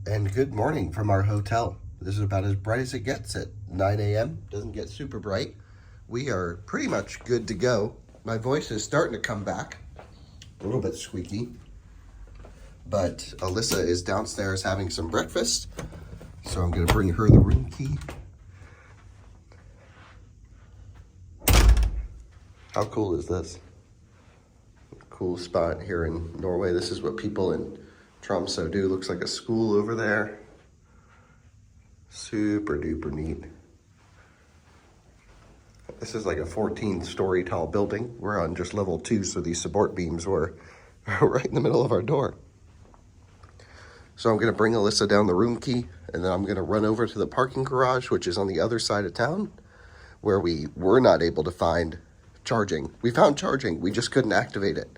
And good morning from our hotel. This is about as bright as it gets at 9 a.m. Doesn't get super bright. We are pretty much good to go. My voice is starting to come back. A little bit squeaky. But Alyssa is downstairs having some breakfast. So I'm going to bring her the room key. How cool is this? Cool spot here in Norway. This is what people in Tromsø do. Looks like a school over there. Super duper neat. This is like a 14-story tall building. We're on just level 2, so these support beams were right in the middle of our door. So I'm gonna bring Alyssa down the room key, and then I'm gonna run over to the parking garage, which is on the other side of town, where we were not able to find charging. We found charging, we just couldn't activate it.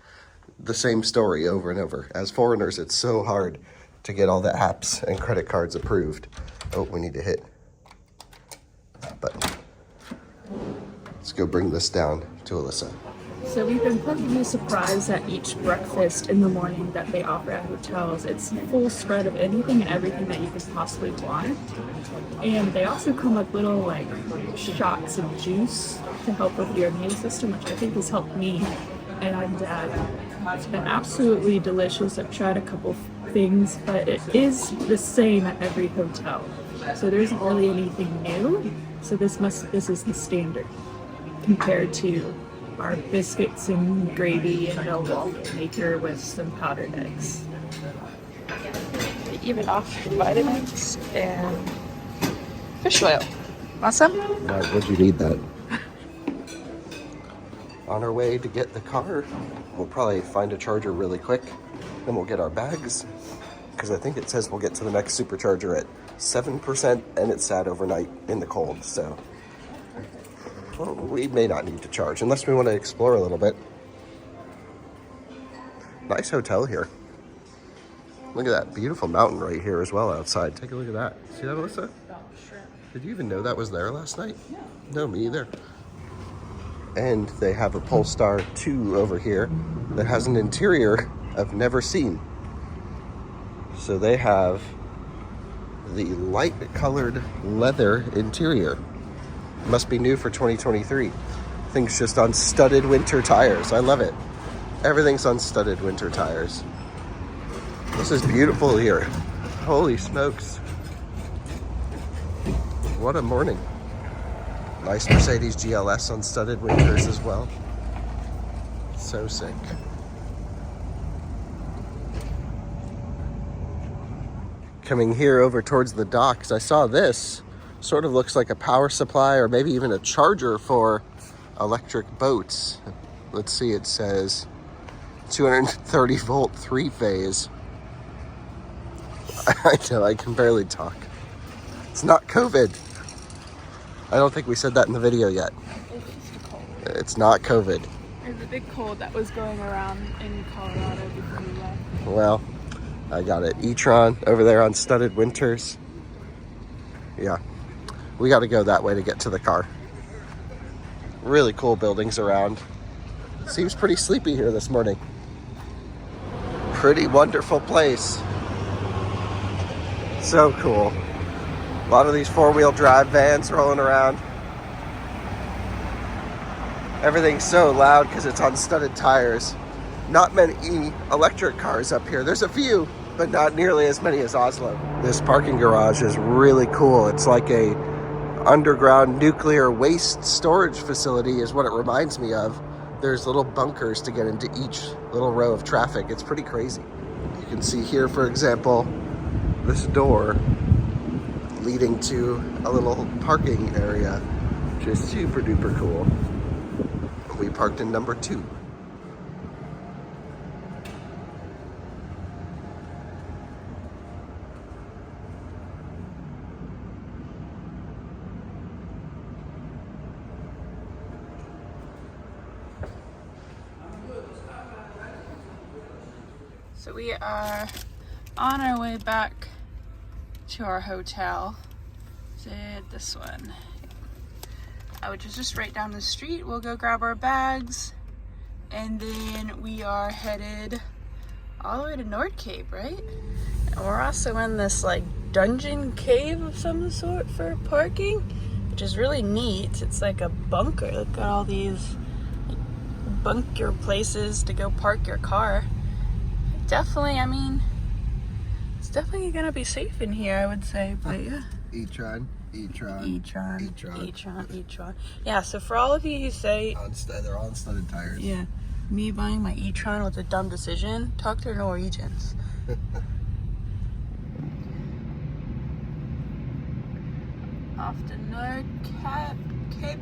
The same story over and over. As foreigners, it's so hard to get all the apps and credit cards approved. Oh, we need to hit that button. Let's go bring this down to Alyssa. So we've been pleasantly surprised at each breakfast in the morning that they offer at hotels. It's a full spread of anything and everything that you could possibly want. And they also come with little like shots of juice to help with your immune system, which I think has helped me and our dad. It's been absolutely delicious. I've tried a couple things, but it is the same at every hotel. So there isn't really anything new. So this is the standard compared to our biscuits and gravy and a waffle maker with some powdered eggs. They even offer vitamins and fish oil. Want some? Would you need that? On our way to get the car, we'll probably find a charger really quick, then we'll get our bags, because I think it says we'll get to the next supercharger at 7%, and it sat overnight in the cold, so well, we may not need to charge, unless we want to explore a little bit. Nice hotel here. Look at that beautiful mountain right here as well outside. Take a look at that. See that, Alyssa? Oh, sure. Did you even know that was there last night? Yeah. No, me either. And they have a Polestar 2 over here that has an interior I've never seen. So they have the light colored leather interior. Must be new for 2023. Thing's just on studded winter tires. I love it. Everything's on studded winter tires. This is beautiful here. Holy smokes. What a morning. Nice Mercedes GLS on studded winters as well. So sick. Coming here over towards the docks, I saw this. Sort of looks like a power supply or maybe even a charger for electric boats. Let's see, it says 230 volt 3-phase. I know, I can barely talk. It's not COVID. I don't think we said that in the video yet. It's just a cold. It's not COVID. There's a big cold that was going around in Colorado before we left. Well, I got it. e-tron over there on studded winters. Yeah, we got to go that way to get to the car. Really cool buildings around. Seems pretty sleepy here this morning. Pretty wonderful place. So cool. A lot of these 4-wheel drive vans rolling around. Everything's so loud because it's on studded tires. Not many electric cars up here. There's a few, but not nearly as many as Oslo. This parking garage is really cool. It's like a underground nuclear waste storage facility is what it reminds me of. There's little bunkers to get into each little row of traffic. It's pretty crazy. You can see here, for example, this door leading to a little parking area, which is super duper cool. We parked in number 2. So we are on our way back to our hotel. This one, which is just right down the street. We'll go grab our bags and then we are headed all the way to Nordkapp, right? And we're also in this like dungeon cave of some sort for parking, which is really neat. It's like a bunker. Look at all these bunker places to go park your car. Definitely, I mean, it's definitely gonna be safe in here, I would say, but yeah. E-tron. Yeah, so for all of you who say... They're all studded tires. Yeah, me buying my e-tron was a dumb decision, talk to Norwegians. Off to Nordkapp, Cape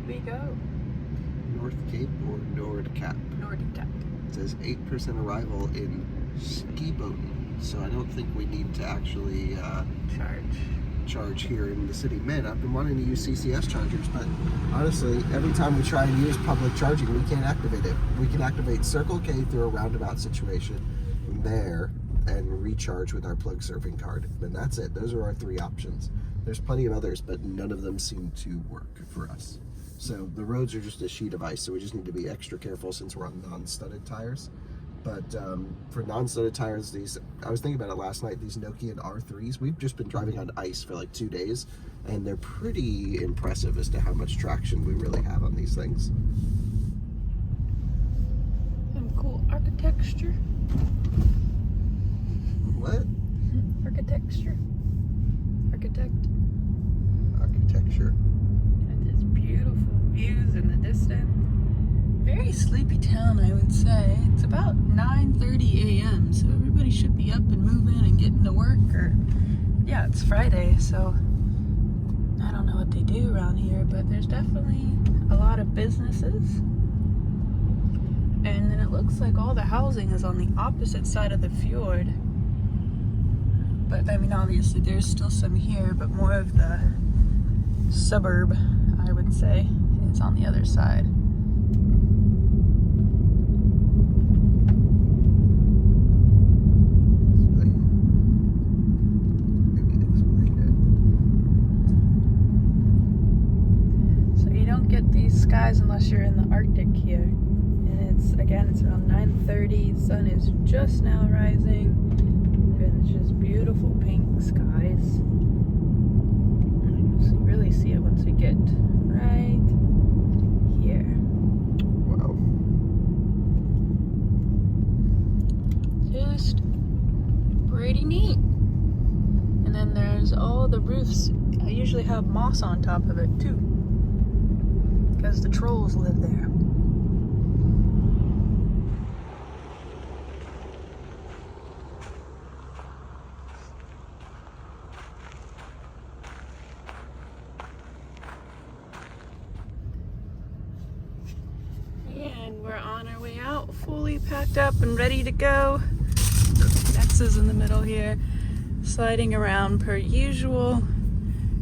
we go. North Cape or Nordkapp? Nordkapp. It says 8% arrival in Skiboten, so I don't think we need to actually charge here in the city. Man, I've been wanting to use CCS chargers, but honestly, every time we try and use public charging, we can't activate it. We can activate Circle K through a roundabout situation there and recharge with our plug surfing card, and that's it. Those are our 3 options. There's plenty of others, but none of them seem to work for us. So the roads are just a sheet of ice, so we just need to be extra careful since we're on non-studded tires. But for non-studded tires, I was thinking about it last night, these Nokian R3s, we've just been driving on ice for like 2 days, and they're pretty impressive as to how much traction we really have on these things. Some cool architecture. What? Architecture. Architecture. And there's beautiful views in the distance. Very sleepy town, I would say. It's about 9:30 a.m., so everybody should be up and moving and getting to work. Or yeah, it's Friday, so I don't know what they do around here, but there's definitely a lot of businesses. And then it looks like all the housing is on the opposite side of the fjord. But I mean, obviously there's still some here, but more of the suburb, I would say, is on the other side. So you don't get these skies unless you're in the Arctic here. And it's around 9:30, sun is just now rising. And it's just beautiful pink skies. And you'll really see it once we get right here. Wow. Just pretty neat. And then there's all the roofs. I usually have moss on top of it too, because the trolls live there. And we're on our way out, fully packed up and ready to go. Nex is in the middle here, sliding around per usual,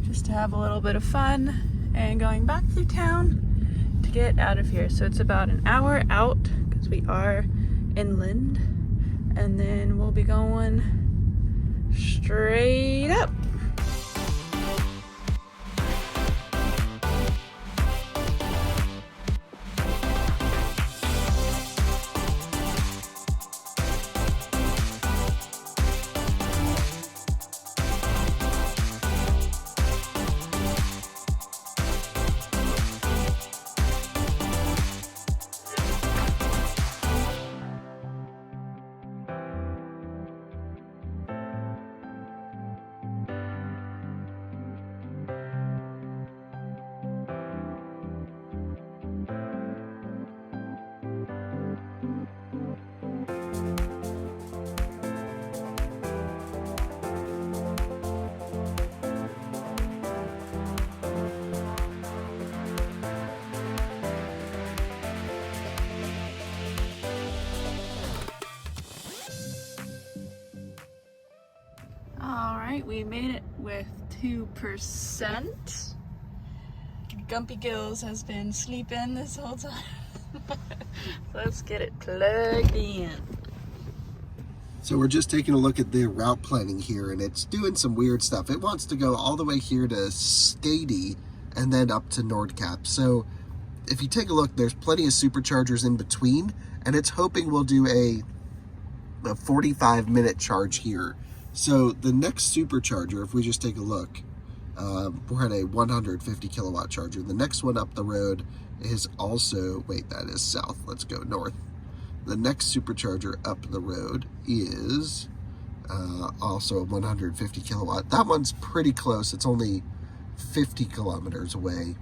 just to have a little bit of fun, and going back through town to get out of here. So it's about an hour out, because we are inland, and then we'll be going straight up. We made it with 2%. Gumpy Gills has been sleeping this whole time. Let's get it plugged in. So we're just taking a look at the route planning here, and it's doing some weird stuff. It wants to go all the way here to Skadi and then up to Nordkapp. So if you take a look, there's plenty of superchargers in between, and it's hoping we'll do a a 45-minute charge here. So the next supercharger, if we just take a look, we're at a 150 kilowatt charger. The next one up the road is also, wait, that is south. Let's go north. The next supercharger up the road is also a 150 kilowatt. That one's pretty close. It's only 50 kilometers away.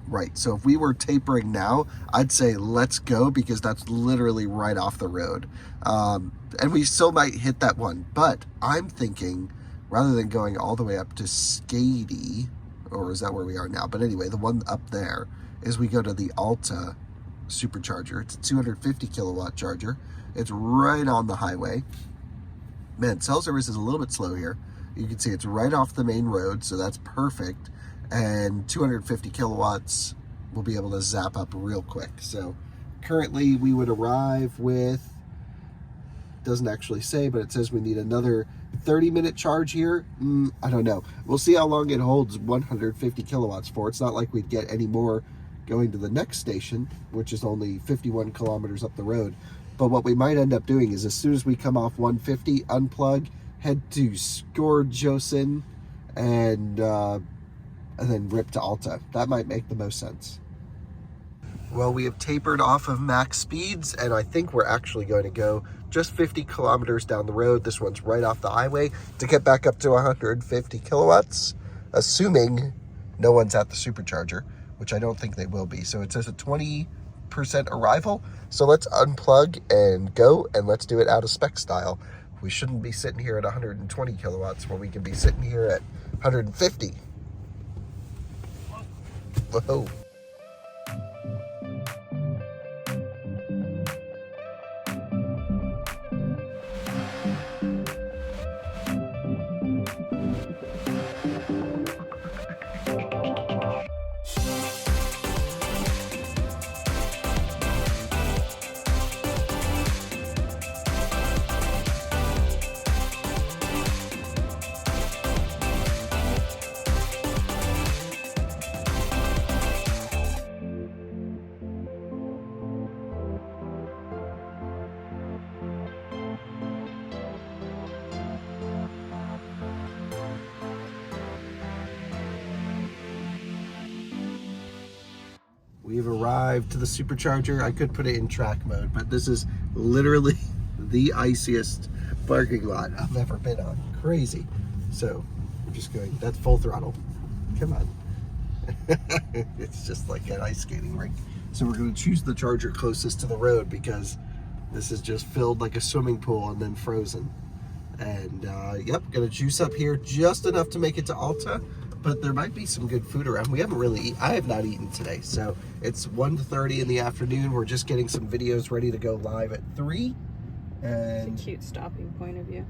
Right, so if we were tapering now, I'd say let's go, because that's literally right off the road. And we still might hit that one, but I'm thinking rather than going all the way up to Skady, or is that where we are now? But anyway, the one up there is we go to the Alta supercharger. It's a 250 kilowatt charger. It's right on the highway. Man, cell service is a little bit slow here. You can see it's right off the main road, so that's perfect. And 250 kilowatts will be able to zap up real quick. So currently we would arrive with, doesn't actually say, but it says we need another 30-minute charge here. I don't know. We'll see how long it holds 150 kilowatts for. It's not like we'd get any more going to the next station, which is only 51 kilometers up the road. But what we might end up doing is, as soon as we come off 150, unplug, head to Skorjosen, and then rip to Alta. That might make the most sense. Well, we have tapered off of max speeds, and I think we're actually going to go just 50 kilometers down the road. This one's right off the highway to get back up to 150 kilowatts, assuming no one's at the supercharger, which I don't think they will be. So it says a 20% arrival. So let's unplug and go, and let's do it out of spec style. We shouldn't be sitting here at 120 kilowatts when we can be sitting here at 150. Whoa. We've arrived to the supercharger. I could put it in track mode, but this is literally the iciest parking lot I've ever been on. Crazy. So we're just going, that's full throttle. Come on. It's just like an ice skating rink. So we're going to choose the charger closest to the road, because this is just filled like a swimming pool and then frozen. And yep, gonna juice up here just enough to make it to Alta. But there might be some good food around. We haven't really I have not eaten today. So it's 1:30 in the afternoon. We're just getting some videos ready to go live at 3. And it's a cute stopping point of view.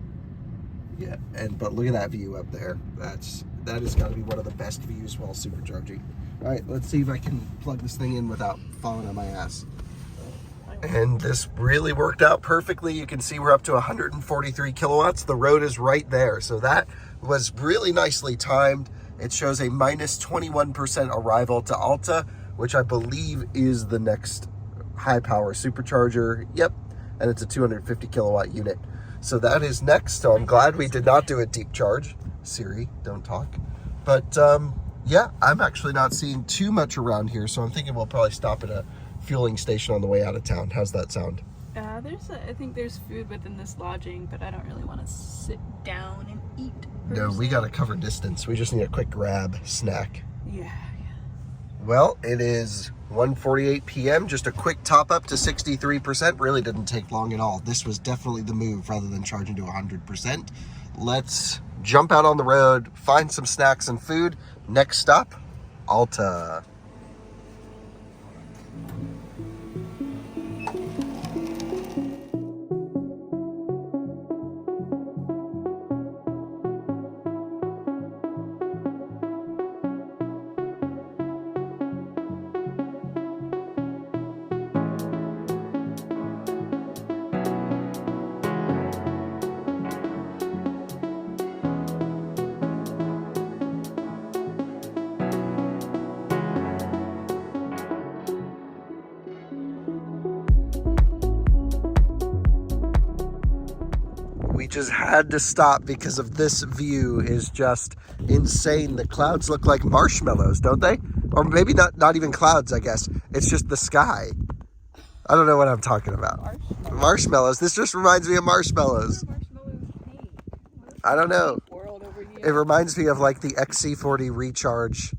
Yeah, but look at that view up there. That has got to be one of the best views while supercharging. All right, let's see if I can plug this thing in without falling on my ass. And this really worked out perfectly. You can see we're up to 143 kilowatts. The road is right there. So that was really nicely timed. It shows a minus 21% arrival to Alta, which I believe is the next high power supercharger. Yep. And it's a 250 kilowatt unit. So that is next. So I'm glad we did not do a deep charge. Siri, don't talk. But yeah, I'm actually not seeing too much around here. So I'm thinking we'll probably stop at a fueling station on the way out of town. How's that sound? I think there's food within this lodging, but I don't really want to sit down and eat. No, we got to cover distance. We just need a quick grab snack. Yeah. Well, it is 1:48 p.m. Just a quick top up to 63%. Really didn't take long at all. This was definitely the move rather than charging to 100%. Let's jump out on the road, find some snacks and food. Next stop, Alta. just had to stop because of this view is just insane. The clouds look like marshmallows, don't they? Or maybe not even clouds, I guess. It's just the sky. I don't know what I'm talking about. Marshmallows. This just reminds me of marshmallows. I don't know. It reminds me of like the XC40 Recharge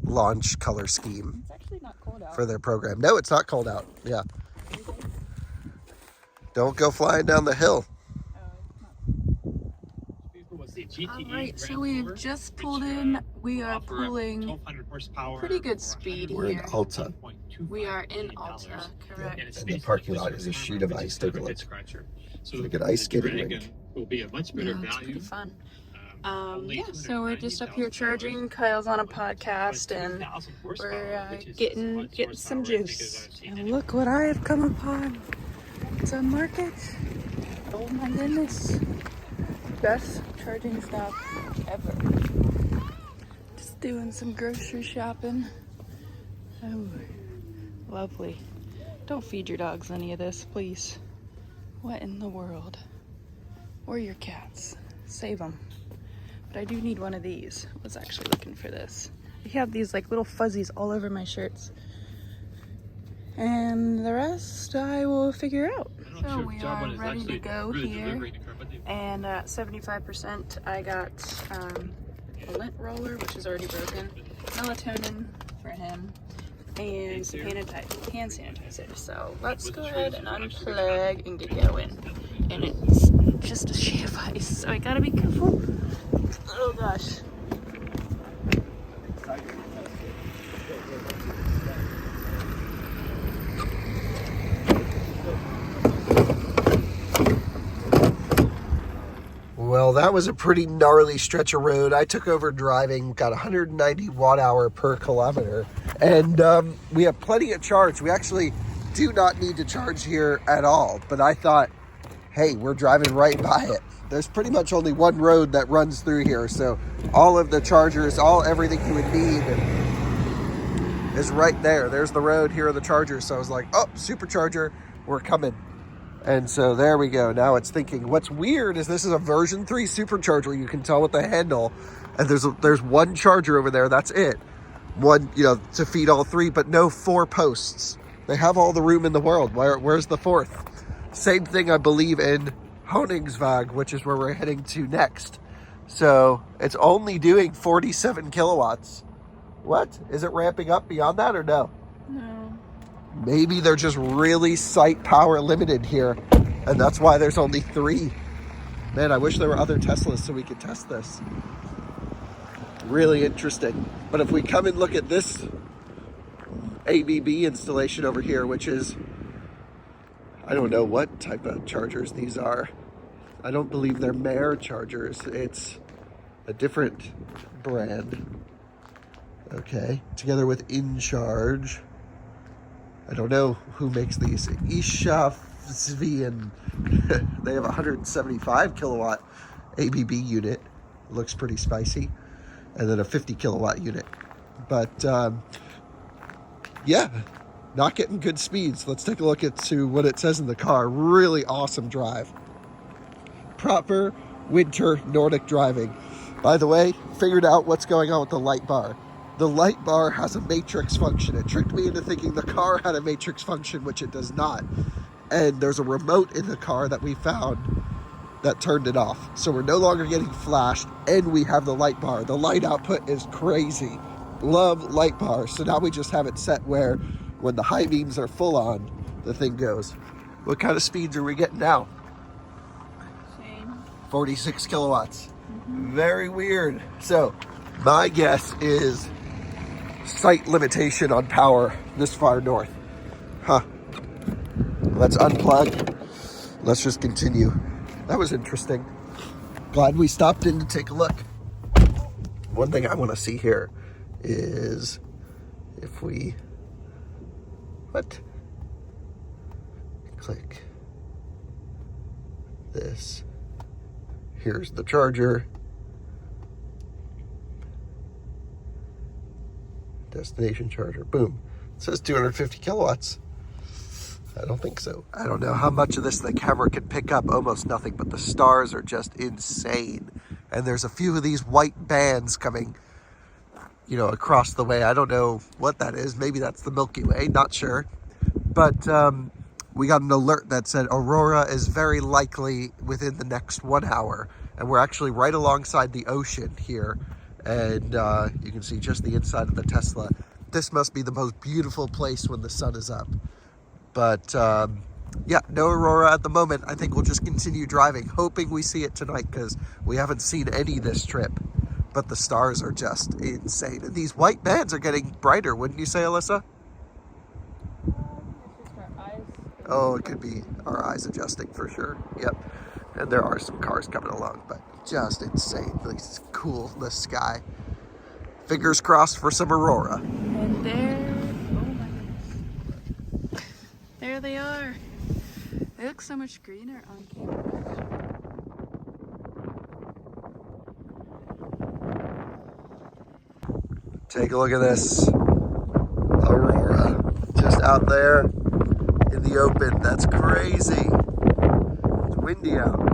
launch color scheme. It's actually not cold out. For their program. No, it's not cold out. Yeah. Don't go flying down the hill. Alright, so we've just pulled in. We are pulling pretty good speed We're in here. Alta. We are in Alta, correct. And the parking lot is a sheet of ice. Take a look. It's like an ice skating rink. Yeah, it's pretty fun. Yeah, so we're just up here charging. Kyle's on a podcast and we're getting some juice. And look what I have come upon. It's a market. Oh my goodness. Best charging stop ever. Just doing some grocery shopping. Oh, lovely. Don't feed your dogs any of this, please. What in the world? Or your cats. Save them. But I do need one of these. I was actually looking for this. I have these like little fuzzies all over my shirts. And the rest I will figure out. So we are ready to go here. And at 75% I got a lint roller, which is already broken, melatonin for him, and some hand sanitizer. So let's go ahead and unplug and get going. And it's just a sheet of ice, so I gotta be careful. Oh gosh. Well, that was a pretty gnarly stretch of road. I took over driving, got 190 watt hour per kilometer, and we have plenty of charge. We actually do not need to charge here at all, but I thought, hey, we're driving right by it. There's pretty much only one road that runs through here, so all of the chargers, everything you would need is right there. There's the road, here are the chargers. So I was like, oh, supercharger, we're coming. And so there we go. Now it's thinking. What's weird is this is a version 3 supercharger. You can tell with the handle, and there's one charger over there. That's it. One, to feed all 3, but no 4 posts. They have all the room in the world. Where's the 4th? Same thing, I believe, in Honingsvåg, which is where we're heading to next. So it's only doing 47 kilowatts. What? Is it ramping up beyond that or no? No. Maybe they're just really site power limited here, and that's why there's only 3. Man, I wish there were other Teslas so we could test this. Really interesting. But if we come and look at this ABB installation over here, which is, I don't know what type of chargers these are. I don't believe they're Mare chargers. It's a different brand. Okay, together with InCharge. I don't know who makes these. Ishafsvian. They have a 175 kilowatt ABB unit. Looks pretty spicy. And then a 50 kilowatt unit. But yeah, not getting good speeds. Let's take a look at what it says in the car. Really awesome drive. Proper winter Nordic driving. By the way, figured out what's going on with the light bar. The light bar has a matrix function. It tricked me into thinking the car had a matrix function, which it does not. And there's a remote in the car that we found that turned it off. So we're no longer getting flashed, and we have the light bar. The light output is crazy. Love light bar. So now we just have it set where when the high beams are full on, the thing goes. What kind of speeds are we getting now? Same. 46 kilowatts. Very weird. So my guess is site limitation on power this far north. Let's unplug. Let's just continue. That was interesting. Glad we stopped in to take a look. One thing I want to see here is if we click this. Here's the charger. Destination charger. Boom. It says 250 kilowatts. I don't think so. I don't know how much of this the camera can pick up. Almost nothing, but the stars are just insane. And there's a few of these white bands coming, you know, across the way. I don't know what that is. Maybe that's the Milky Way, not sure. But we got an alert that said aurora is very likely within the next 1 hour. And we're actually right alongside the ocean here. And you can see just the inside of the Tesla. This must be the most beautiful place when the sun is up. But yeah, no aurora at the moment. I think we'll just continue driving, hoping we see it tonight because we haven't seen any this trip. But the stars are just insane. And these white bands are getting brighter, wouldn't you say, Alyssa? Oh, it could be our eyes adjusting for sure. Yep. And there are some cars coming along, but just insane. It's cool, the sky. Fingers crossed for some aurora. And there, oh my goodness. There they are. They look so much greener on camera. Take a look at this aurora. Just out there in the open. That's crazy. It's windy out.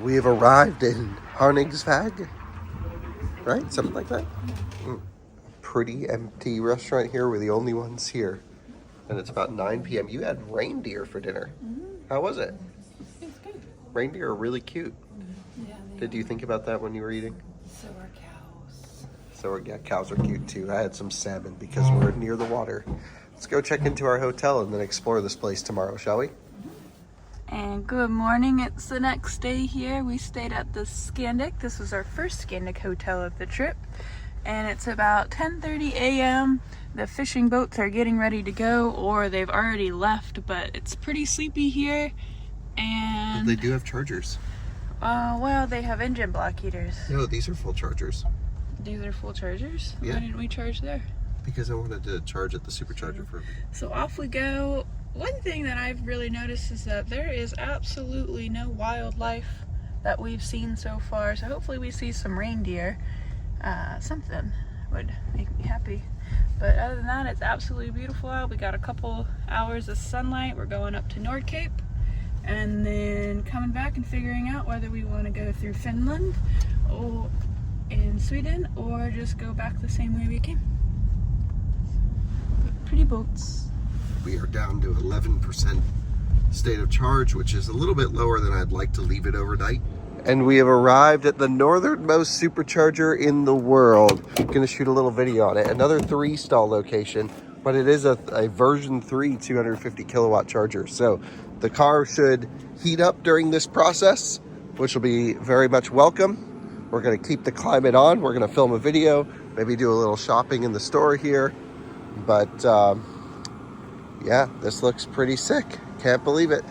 We have arrived in Harningsvag, right? Something like that. Pretty empty restaurant here. We're the only ones here. And it's about 9 p.m. You had reindeer for dinner. How was it? It's good. Reindeer are really cute. Yeah. Did you think about that when you were eating? So are cows. Yeah, cows are cute too. I had some salmon because we're near the water. Let's go check into our hotel and then explore this place tomorrow, shall we? And good morning, it's the next day here. We stayed at the Scenic. This was our first Scenic hotel of the trip. And it's about 10:30 a.m. The fishing boats are getting ready to go, or they've already left, but it's pretty sleepy here. And They do have chargers. well, they have engine block heaters. No, these are full chargers. These are full chargers? Yeah. Why didn't we charge there? Because I wanted to charge at the supercharger for me. So off we go. One thing that I've really noticed is that there is absolutely no wildlife that we've seen so far. So hopefully we see some reindeer. Something would make me happy. But other than that, it's absolutely beautiful out. We got a couple hours of sunlight. We're going up to Nordkapp and then coming back and figuring out whether we want to go through Finland or in Sweden or just go back the same way we came. pretty boats. We are down to 11% state of charge, which is a little bit lower than I'd like to leave it overnight. And we have arrived at the northernmost supercharger in the world. I'm gonna shoot a little video on it. Another 3-stall location, but it is a version 3 250 kilowatt charger. So the car should heat up during this process, which will be very much welcome. We're gonna keep the climate on. We're gonna film a video, maybe do a little shopping in the store here. But yeah, this looks pretty sick. Can't believe it.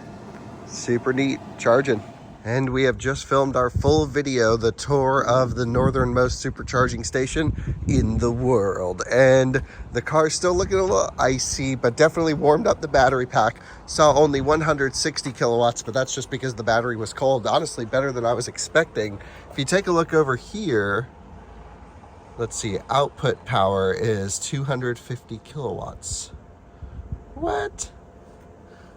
Super neat charging. And we have just filmed our full video, the tour of the northernmost supercharging station in the world. And the car's still looking a little icy, but definitely warmed up the battery pack. Saw only 160 kilowatts, but that's just because the battery was cold. Honestly, better than I was expecting. If you take a look over here, let's see, output power is 250 kilowatts. What?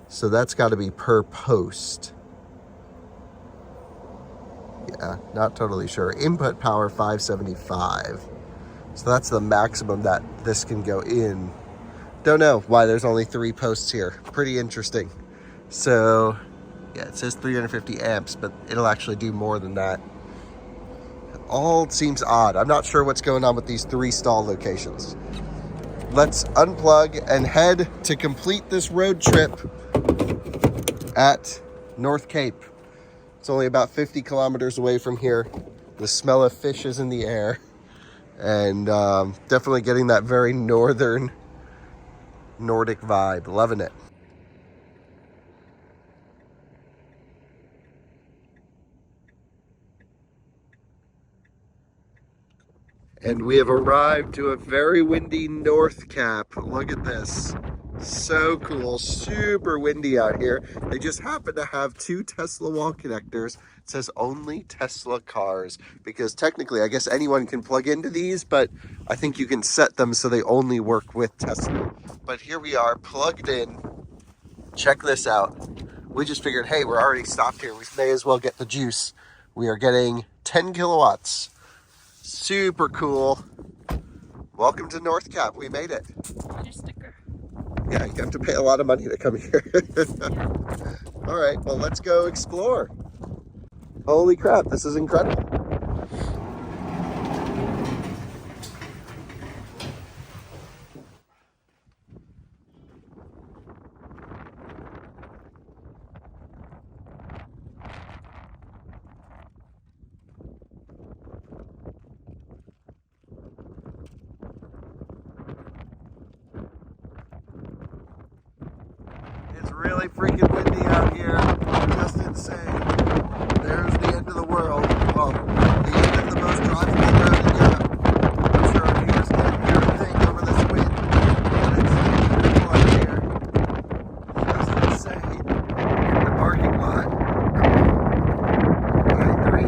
So that's got to be per post. Yeah, not totally sure. Input power 575. So that's the maximum that this can go in. Don't know why there's only 3 posts here. Pretty interesting. So yeah, it says 350 amps, but it'll actually do more than that. All seems odd. I'm not sure what's going on with these 3-stall locations. Let's unplug and head to complete this road trip at Nordkapp. It's only about 50 kilometers away from here. The smell of fish is in the air. And definitely getting that very northern Nordic vibe. Loving it. And we have arrived to a very windy Nordkapp. Look at this. So cool. Super windy out here. They just happen to have 2 Tesla wall connectors. It says only Tesla cars, because technically I guess anyone can plug into these, but I think you can set them so they only work with Tesla. But here we are plugged in. Check this out. We just figured, hey, we're already stopped here. We may as well get the juice. We are getting 10 kilowatts. Super cool. Welcome to Nordkapp. We made it. Your sticker. Yeah, you have to pay a lot of money to come here. Yeah. All right, well, let's go explore. Holy crap, this is incredible. It's really freaking windy out here. Just insane. There's the end of the world. Well, the end of the most drivable road in Europe. I'm sure our viewers can't hear a thing over this wind. But it's beautiful out here. Just insane. In the parking lot. By 3.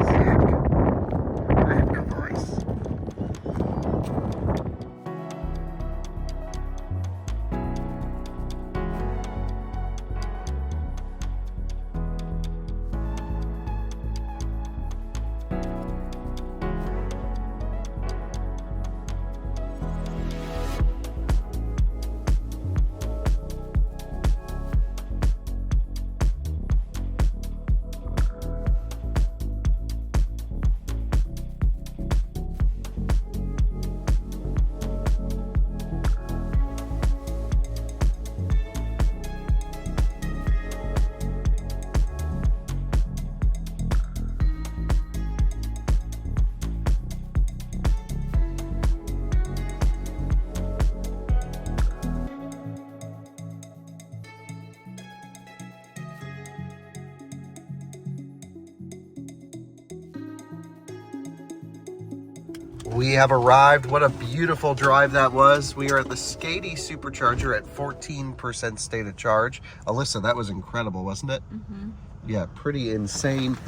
Sick. I have no voice. We have arrived. What a beautiful drive that was. We are at the Swedish supercharger at 14% state of charge. Alyssa, that was incredible, wasn't it? Mm-hmm. Yeah, pretty insane.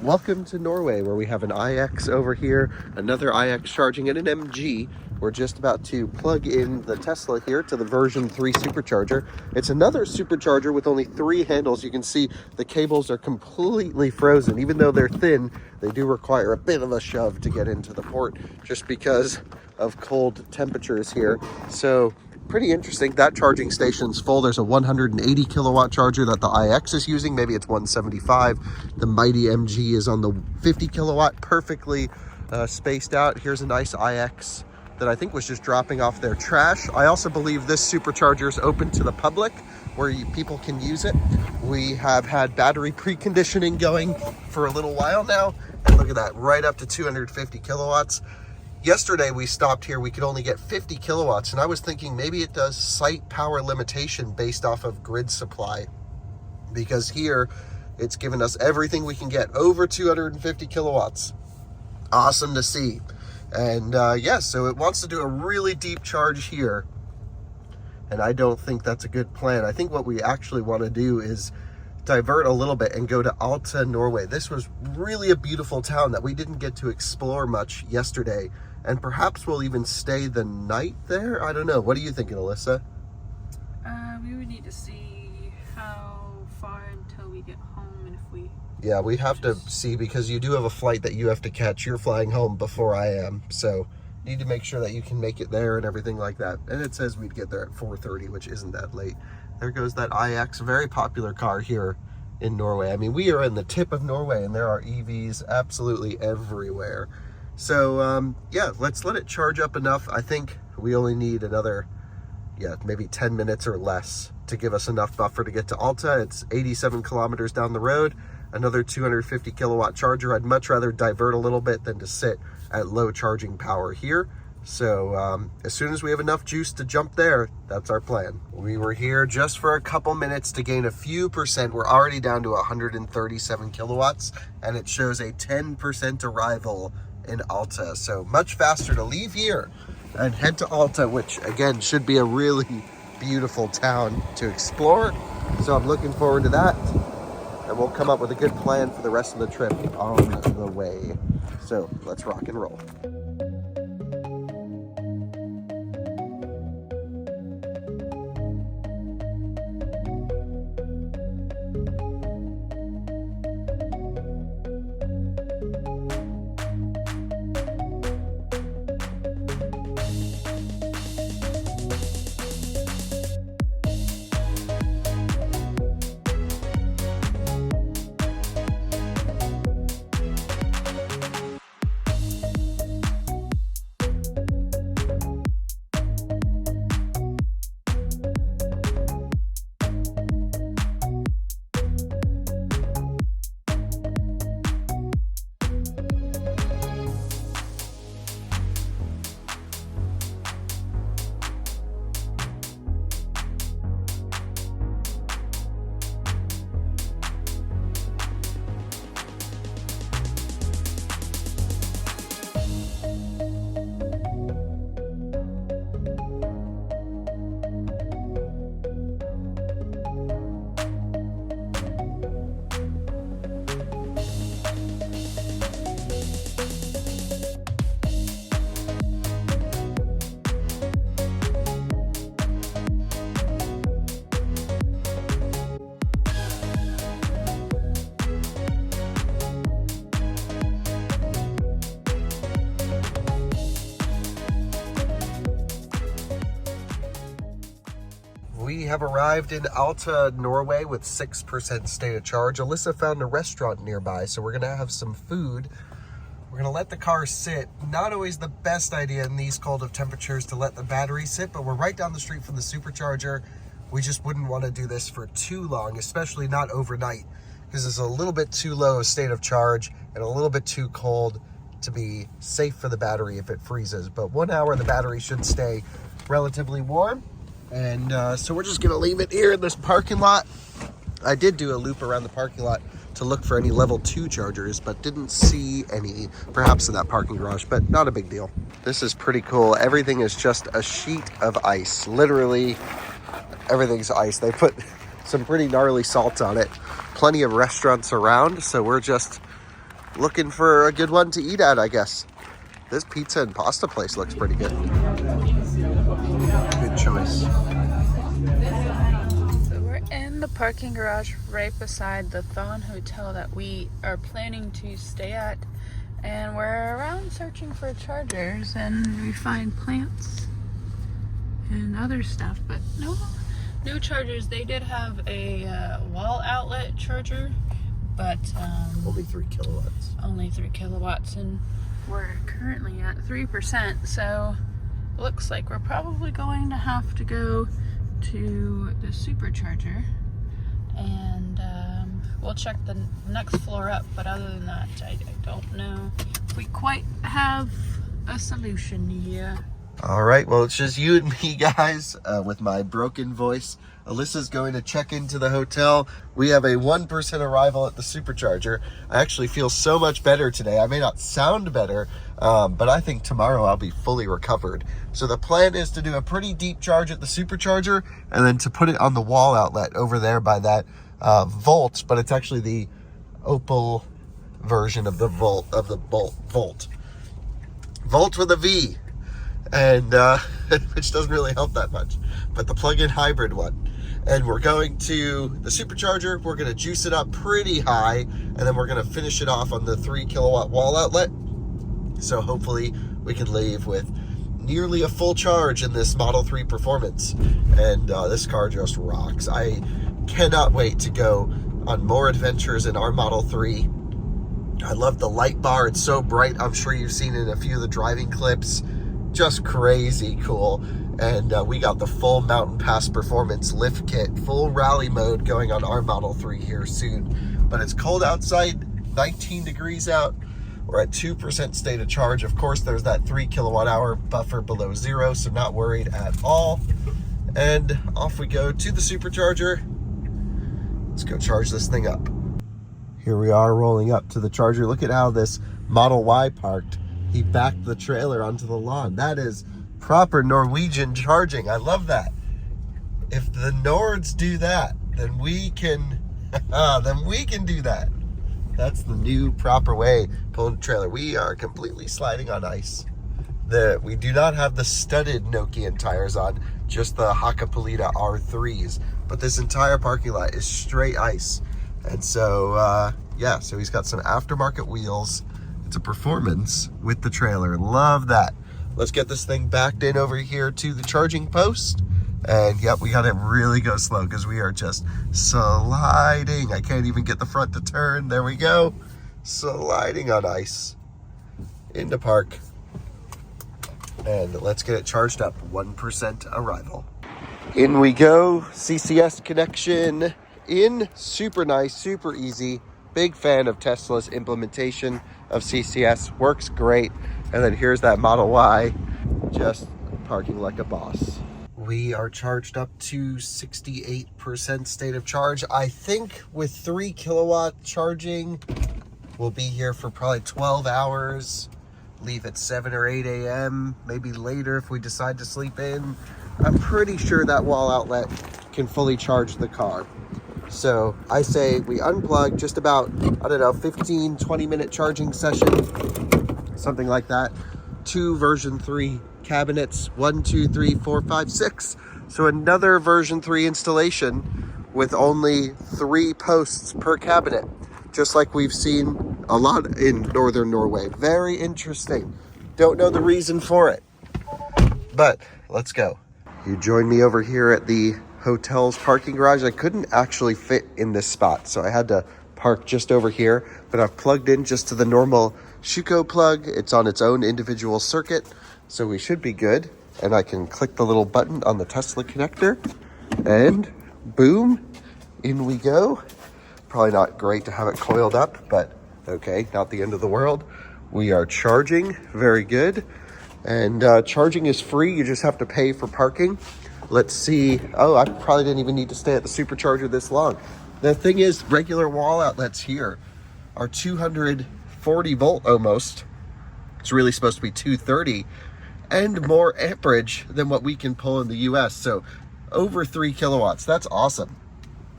Welcome to Norway, where we have an IX over here, another IX charging, and an MG. We're just about to plug in the Tesla here to the version 3 supercharger. It's another supercharger with only 3 handles. You can see the cables are completely frozen. Even though they're thin, they do require a bit of a shove to get into the port just because of cold temperatures here. So pretty interesting. That charging station's full. There's a 180 kilowatt charger that the iX is using. Maybe it's 175. The mighty MG is on the 50 kilowatt, perfectly spaced out. Here's a nice iX that I think was just dropping off their trash. I also believe this supercharger is open to the public where people can use it. We have had battery preconditioning going for a little while now. And look at that, right up to 250 kilowatts. Yesterday we stopped here, we could only get 50 kilowatts. And I was thinking maybe it does site power limitation based off of grid supply. Because here it's given us everything we can get, over 250 kilowatts. Awesome to see. And yeah, so it wants to do a really deep charge here. And I don't think that's a good plan. I think what we actually want to do is divert a little bit and go to Alta, Norway. This was really a beautiful town that we didn't get to explore much yesterday. And perhaps we'll even stay the night there. I don't know. What are you thinking, Alyssa? We would need to see how far until we get home and if we... Yeah, we have to see because you do have a flight that you have to catch. You're flying home before I am. So need to make sure that you can make it there and everything like that. And it says we'd get there at 4:30, which isn't that late. There goes that iX, very popular car here in Norway. I mean, we are in the tip of Norway and there are EVs absolutely everywhere. So yeah, let's let it charge up enough. I think we only need another, maybe 10 minutes or less to give us enough buffer to get to Alta. It's 87 kilometers down the road. Another 250 kilowatt charger. I'd much rather divert a little bit than to sit at low charging power here. So as soon as we have enough juice to jump there, that's our plan. We were here just for a couple minutes to gain a few percent. We're already down to 137 kilowatts and it shows a 10% arrival in Alta. So much faster to leave here and head to Alta, which again should be a really beautiful town to explore. So I'm looking forward to that. And we'll come up with a good plan for the rest of the trip on the way. So let's rock and roll. We have arrived in Alta, Norway with 6% state of charge. Alyssa found a restaurant nearby, so we're gonna have some food. We're gonna let the car sit. Not always the best idea in these cold of temperatures to let the battery sit, but we're right down the street from the supercharger. We just wouldn't wanna do this for too long, especially not overnight, because it's a little bit too low a state of charge and a little bit too cold to be safe for the battery if it freezes. But 1 hour, the battery should stay relatively warm. And so we're just gonna leave it here in this parking lot. I did do a loop around the parking lot to look for any level 2 chargers, but didn't see any, perhaps in that parking garage, but not a big deal. This is pretty cool. Everything is just a sheet of ice. Literally, everything's ice. They put some pretty gnarly salt on it. Plenty of restaurants around, so we're just looking for a good one to eat at, I guess. This pizza and pasta place looks pretty good. parking garage right beside the Thon Hotel that we are planning to stay at. And we're around searching for chargers, and we find plants and other stuff, but no chargers. They did have a wall outlet charger, but Only 3 kilowatts. Only 3 kilowatts, and we're currently at 3%, so looks like we're probably going to have to go to the supercharger, and we'll check the next floor up, but other than that, I don't know if we quite have a solution here. All right, well, it's just you and me, guys, with my broken voice. Alyssa's going to check into the hotel. We have a 1% arrival at the supercharger. I actually feel so much better today. I may not sound better, but I think tomorrow I'll be fully recovered. So the plan is to do a pretty deep charge at the supercharger and then to put it on the wall outlet over there by that Volt, but it's actually the Opal version of the Volt, Volt with a V. And which doesn't really help that much, but the plug-in hybrid one. And we're going to the supercharger. We're going to juice it up pretty high, and then we're going to finish it off on the 3 kilowatt wall outlet. So hopefully we can leave with nearly a full charge in this Model 3 Performance. And this car just rocks. I cannot wait to go on more adventures in our Model 3. I love the light bar. It's so bright. I'm sure you've seen it in a few of the driving clips. Just crazy cool. And we got the full Mountain Pass Performance lift kit, full rally mode going on our Model 3 here soon. But it's cold outside, 19 degrees out. We're at 2% state of charge. Of course, there's that 3 kilowatt hour buffer below zero, so not worried at all. And off we go to the supercharger. Let's go charge this thing up. Here we are rolling up to the charger. Look at how this Model Y parked. He backed the trailer onto the lawn. That is proper Norwegian charging. I love that. If the Nords do that, then we can do that. That's the new proper way pulling the trailer. We are completely sliding on ice. We do not have the studded Nokian tires on, just the Hakkapeliitta R3s. But this entire parking lot is straight ice. And so, yeah, so he's got some aftermarket wheels. It's a Performance with the trailer. Love that. Let's get this thing backed in over here to the charging post. And yep, we gotta really go slow because we are just sliding. I can't even get the front to turn. There we go. Sliding on ice into park. And let's get it charged up. 1% arrival. In we go. CCS connection in. Super nice, super easy. Big fan of Tesla's implementation of CCS. Works great. And then here's that Model Y, just parking like a boss. We are charged up to 68% state of charge. I think with 3 kilowatt charging, we'll be here for probably 12 hours. Leave at 7 or 8 a.m., maybe later if we decide to sleep in. I'm pretty sure that wall outlet can fully charge the car. So I say we unplug just about, I don't know, 15, 20 minute charging session, something like that. 2 version 3 cabinets, 1, 2, 3, 4, 5, 6. So another version 3 installation with only 3 posts per cabinet, just like we've seen a lot in northern Norway. Very interesting. Don't know the reason for it, but let's go. You join me over here at the hotel's parking garage. I couldn't actually fit in this spot, so I had to park just over here, but I've plugged in just to the normal Schuko plug. It's on its own individual circuit, so we should be good. And I can click the little button on the Tesla connector, and boom, in we go. Probably not great to have it coiled up, but okay, not the end of the world. We are charging, very good. And charging is free, you just have to pay for parking. Let's see. Oh, I probably didn't even need to stay at the supercharger this long. The thing is, regular wall outlets here are 240 volt almost. It's really supposed to be 230 and more amperage than what we can pull in the US. So over 3 kilowatts, that's awesome.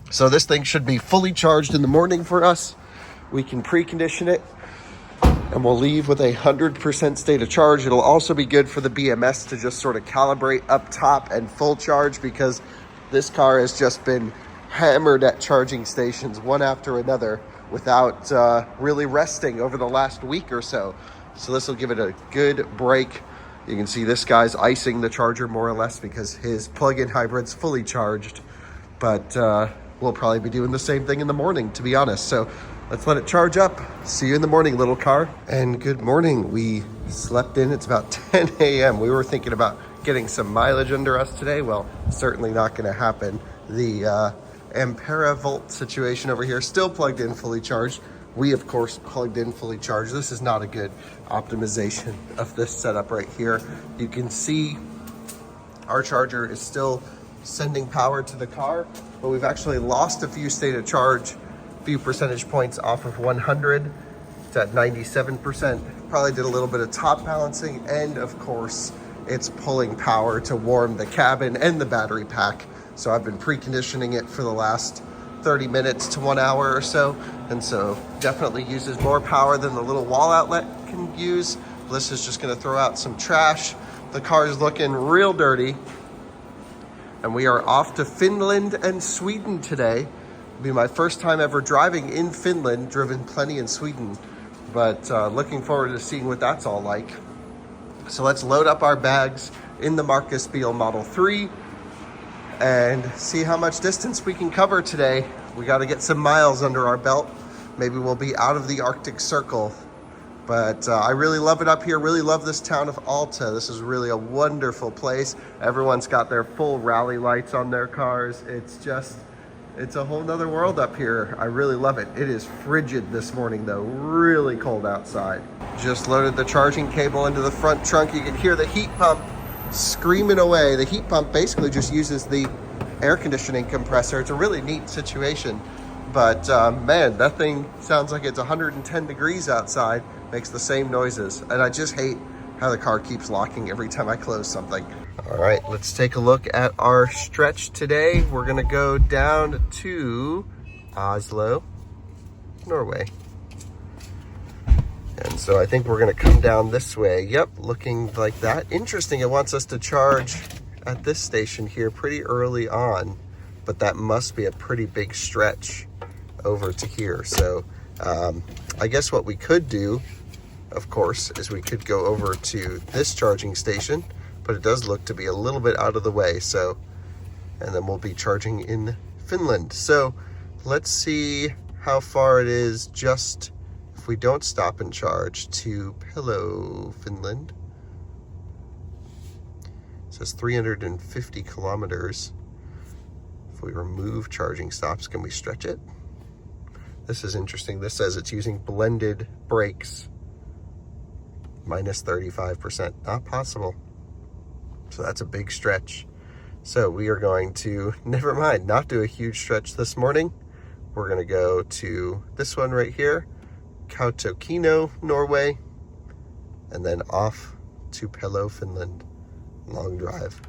So this thing should be fully charged in the morning for us. We can precondition it and we'll leave with 100% state of charge. It'll also be good for the BMS to just sort of calibrate up top and full charge, because this car has just been hammered at charging stations one after another without really resting over the last week or so. So this will give it a good break. You can see this guy's icing the charger more or less because his plug-in hybrid's fully charged. But we'll probably be doing the same thing in the morning, to be honest. So let's let it charge up. See you in the morning, little car. And good morning. We slept in. It's about 10 a.m. We were thinking about getting some mileage under us today. Well, certainly not going to happen. The Ampere Volt situation over here, still plugged in, fully charged. We, of course, plugged in, fully charged. This is not a good optimization of this setup right here. You can see our charger is still sending power to the car, but we've actually lost a few state of charge, a few percentage points off of 100. It's at 97%. Probably did a little bit of top balancing, and of course, it's pulling power to warm the cabin and the battery pack. So I've been preconditioning it for the last 30 minutes to 1 hour or so. And so definitely uses more power than the little wall outlet can use. This is just gonna throw out some trash. The car is looking real dirty. And we are off to Finland and Sweden today. It'll be my first time ever driving in Finland, driven plenty in Sweden. But looking forward to seeing what that's all like. So let's load up our bags in the Marcus Beal Model 3 and see how much distance we can cover today. We got to get some miles under our belt. Maybe we'll be out of the Arctic Circle. But I really love it up here. Really love this town of Alta. This is really a wonderful place. Everyone's got their full rally lights on their cars. It's a whole nother world up here. I really love it. It is frigid this morning though, really cold outside. Just loaded the charging cable into the front trunk. You can hear the heat pump screaming away. The heat pump basically just uses the air conditioning compressor. It's a really neat situation, but man, that thing sounds like it's 110 degrees outside, makes the same noises. And I just hate how the car keeps locking every time I close something. All right, let's take a look at our stretch today. We're gonna go down to Oslo, Norway. And so I think we're gonna come down this way. Yep, looking like that. Interesting, it wants us to charge at this station here pretty early on, but that must be a pretty big stretch over to here. So I guess what we could do, of course, is we could go over to this charging station, but it does look to be a little bit out of the way. So, and then we'll be charging in Finland. So let's see how far it is just if we don't stop and charge to Pillow, Finland. It says 350 kilometers. If we remove charging stops, can we stretch it? This is interesting. This says it's using blended brakes, minus 35%. Not possible. So that's a big stretch. So we are going to, never mind, not do a huge stretch this morning. We're going to go to this one right here, Kautokeino, Norway, and then off to Pello, Finland. Long drive.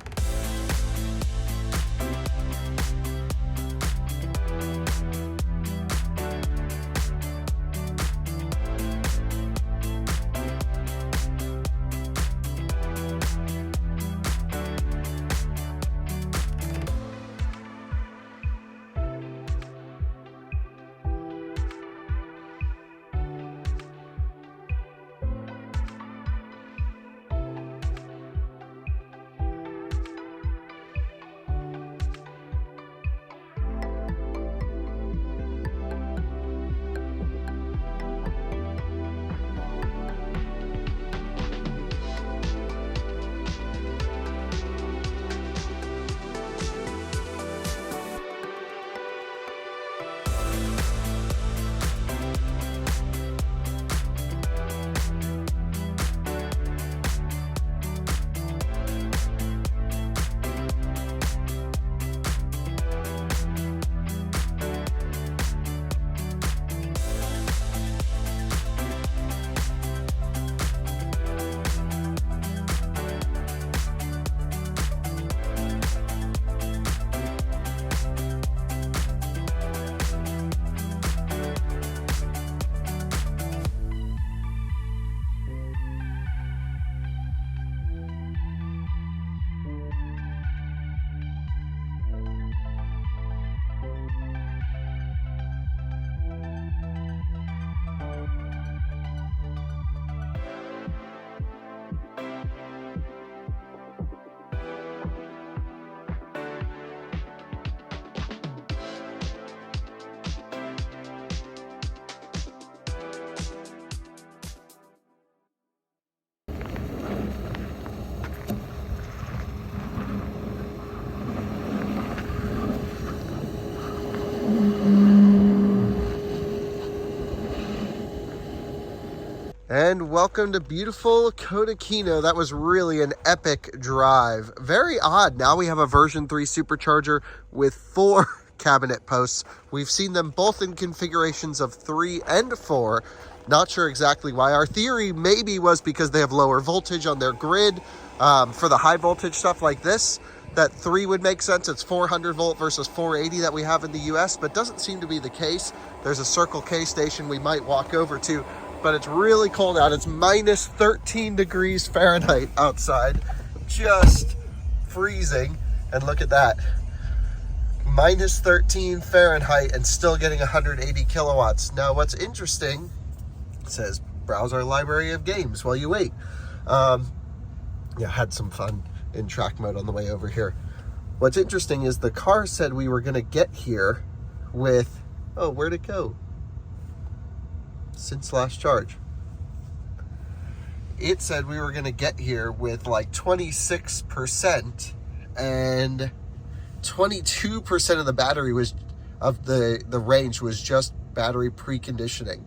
And welcome to beautiful Kodakino. That was really an epic drive. Very odd. Now we have a version 3 supercharger with 4 cabinet posts. We've seen them both in configurations of 3 and 4. Not sure exactly why. Our theory maybe was because they have lower voltage on their grid. For the high voltage stuff like this, that 3 would make sense. It's 400 volt versus 480 that we have in the US, but doesn't seem to be the case. There's a Circle K station we might walk over to, but it's really cold out. It's minus 13 degrees Fahrenheit outside, just freezing. And look at that, minus 13 Fahrenheit and still getting 180 kilowatts. Now what's interesting, it says browse our library of games while you wait. Yeah, had some fun in track mode on the way over here. What's interesting is the car said we were gonna get here with, oh, where'd it go? Since last charge. It said we were gonna get here with like 26%, and 22% of the battery was, of the range was just battery preconditioning.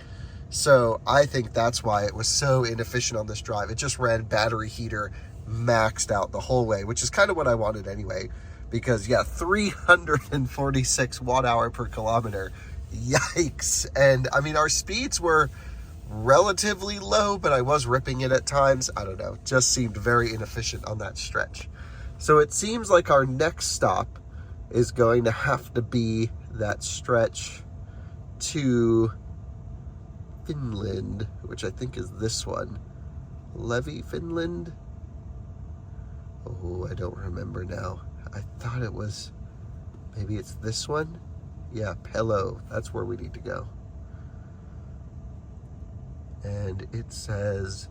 So I think that's why it was so inefficient on this drive. It just ran battery heater maxed out the whole way, which is kind of what I wanted anyway, because yeah, 346 watt hour per kilometer. Yikes. And I mean, our speeds were relatively low, but I was ripping it at times. I don't know, just seemed very inefficient on that stretch. So it seems like our next stop is going to have to be that stretch to Finland, which I think is this one. Levi, Finland? Oh, I don't remember now. I thought it was, maybe it's this one? Yeah, Pelo. That's where we need to go. And it says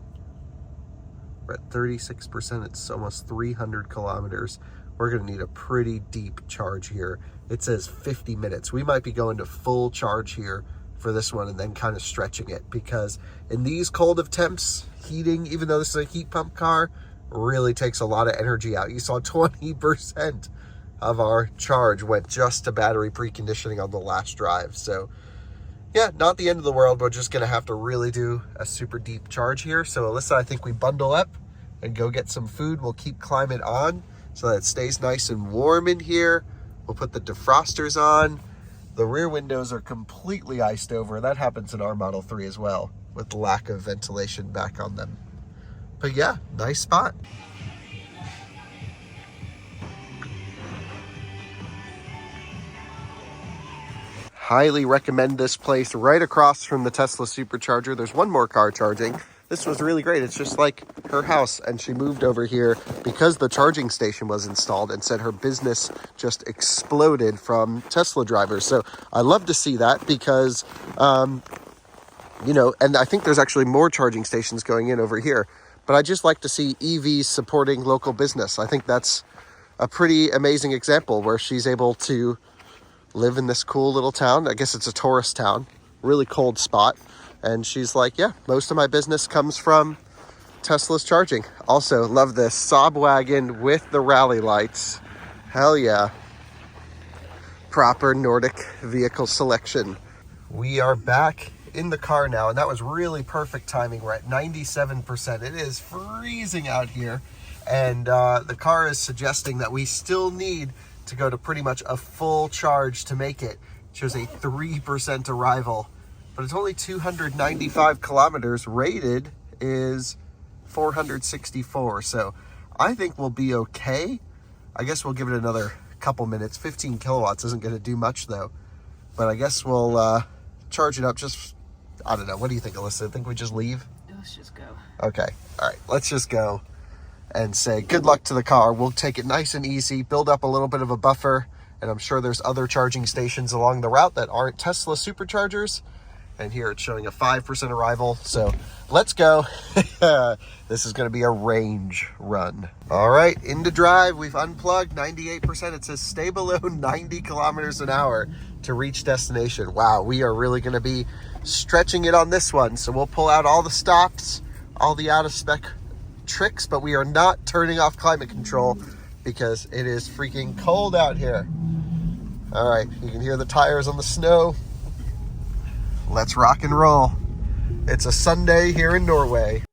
we're at 36%. It's almost 300 kilometers. We're going to need a pretty deep charge here. It says 50 minutes. We might be going to full charge here for this one and then kind of stretching it, because in these cold of temps, heating, even though this is a heat pump car, really takes a lot of energy out. You saw 20% of our charge went just to battery preconditioning on the last drive. So yeah, not the end of the world. We're just gonna have to really do a super deep charge here. So Alyssa, I think we bundle up and go get some food. We'll keep climate on so that it stays nice and warm in here. We'll put the defrosters on. The rear windows are completely iced over. That happens in our Model 3 as well, with the lack of ventilation back on them. But yeah, nice spot. Highly recommend this place, right across from the Tesla supercharger. There's one more car charging. This was really great. It's just like her house, and she moved over here because the charging station was installed, and said her business just exploded from Tesla drivers. So I love to see that, because you know, and I think there's actually more charging stations going in over here. But I just like to see EVs supporting local business. I think that's a pretty amazing example where she's able to live in this cool little town. I guess it's a tourist town, really cold spot. And she's like, yeah, most of my business comes from Tesla's charging. Also, love this Saab wagon with the rally lights. Hell yeah. Proper Nordic vehicle selection. We are back in the car now, and that was really perfect timing. We're at 97%. It is freezing out here, and the car is suggesting that we still need to go to pretty much a full charge to make it. It shows a 3% arrival, but it's only 295 kilometers. Rated is 464, so I think we'll be okay. I guess we'll give it another couple minutes. 15 kilowatts isn't going to do much though, but I guess we'll charge it up. Just, I don't know. What do you think, Alyssa? I think we just leave? Let's just go. Okay. All right. Let's just go and say good luck to the car. We'll take it nice and easy, build up a little bit of a buffer, and I'm sure there's other charging stations along the route that aren't Tesla superchargers. And here it's showing a 5% arrival. So let's go. This is going to be a range run. All right, into drive. We've unplugged 98%. It says stay below 90 kilometers an hour to reach destination. Wow, we are really going to be stretching it on this one. So we'll pull out all the stops, all the out of spec tricks, but we are not turning off climate control because it is freaking cold out here. All right, you can hear the tires on the snow. Let's rock and roll. It's a Sunday here in Norway.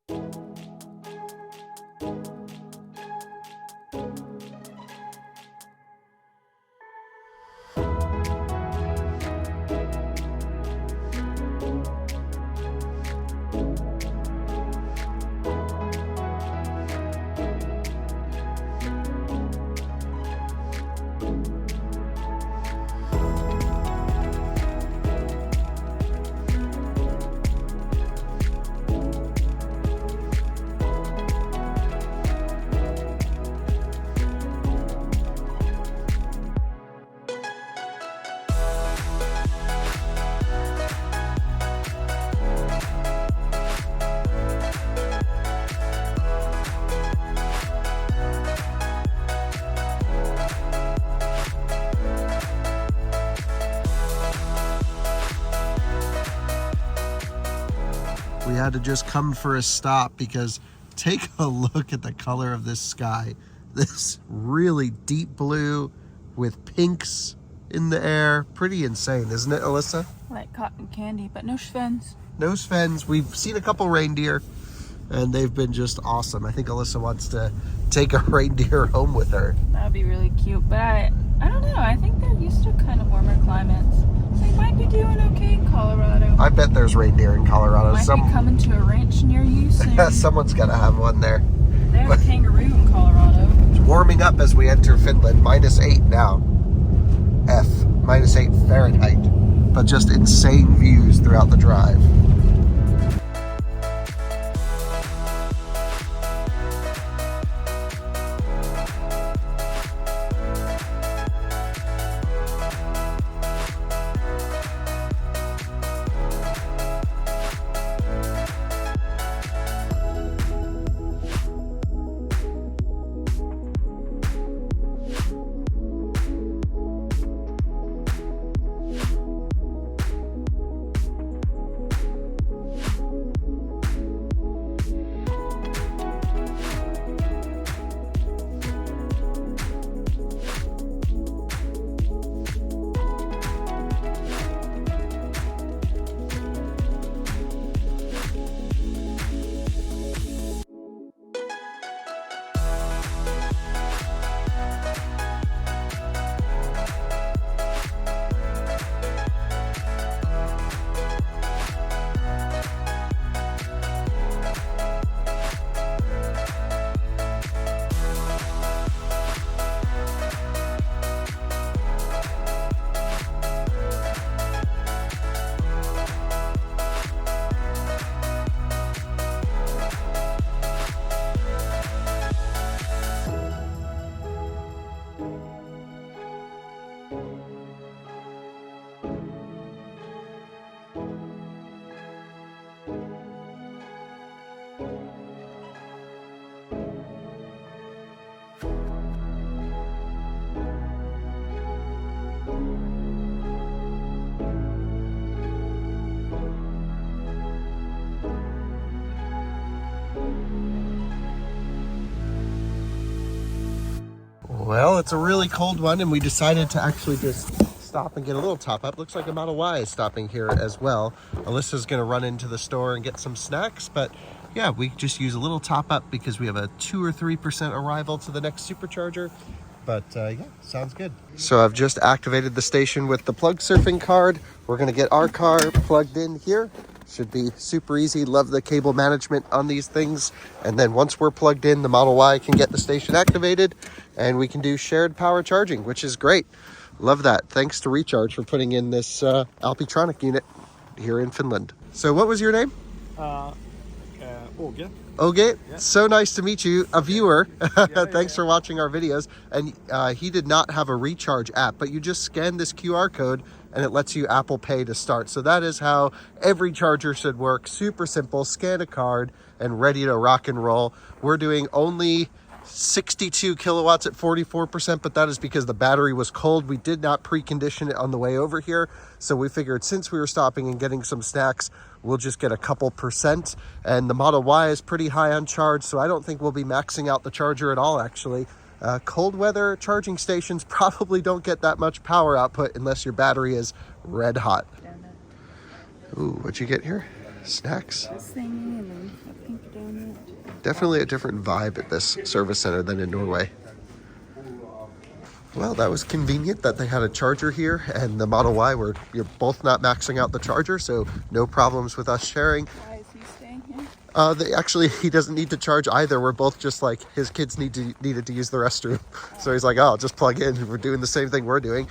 We had to just come for a stop because take a look at the color of this sky. This really deep blue with pinks in the air. Pretty insane, isn't it, Alyssa? Like cotton candy, but no Svens. No Svens. We've seen a couple reindeer and they've been just awesome. I think Alyssa wants to take a reindeer home with her. That would be really cute, but I don't know. I think they're used to kind of warmer climates. So they might be doing okay in Colorado. I bet there's reindeer in Colorado. Might be coming to a ranch near you soon. Someone's got to have one there. They have a kangaroo in Colorado. It's warming up as we enter Finland. -8 now. -8 Fahrenheit. But just insane views throughout the drive. Well, it's a really cold one, and we decided to actually just stop and get a little top up. Looks like a Model Y is stopping here as well. Alyssa's going to run into the store and get some snacks, but yeah, we just use a little top up because we have a 2 or 3% arrival to the next supercharger. But yeah, sounds good. So I've just activated the station with the plug surfing card. We're going to get our car plugged in here. Should be super easy. Love the cable management on these things. And then once we're plugged in, the Model Y can get the station activated and we can do shared power charging, which is great. Love that. Thanks to Recharge for putting in this Alpitronic unit here in Finland. So what was your name? Åge. Åge, Yeah. So nice to meet you, a viewer. Yeah, Thanks for watching our videos. And he did not have a Recharge app, but you just scan this QR code and it lets you Apple Pay to start. So that is how every charger should work. Super simple, scan a card and ready to rock and roll. We're doing only 62 kilowatts at 44%, but that is because the battery was cold. We did not precondition it on the way over here. So we figured since we were stopping and getting some snacks, we'll just get a couple percent. And the Model Y is pretty high on charge, so I don't think we'll be maxing out the charger at all, actually. Cold weather charging stations probably don't get that much power output unless your battery is red hot. Ooh, what'd you get here? snacks. This thingy and then a pink donut. Definitely a different vibe at this service center than in Norway. Well, that was convenient that they had a charger here, and the Model Y, where you're both not maxing out the charger, so no problems with us sharing. Why is he staying here? He doesn't need to charge either. We're both just like, his kids needed to use the restroom. So he's like, oh, I'll just plug in. We're doing the same thing we're doing.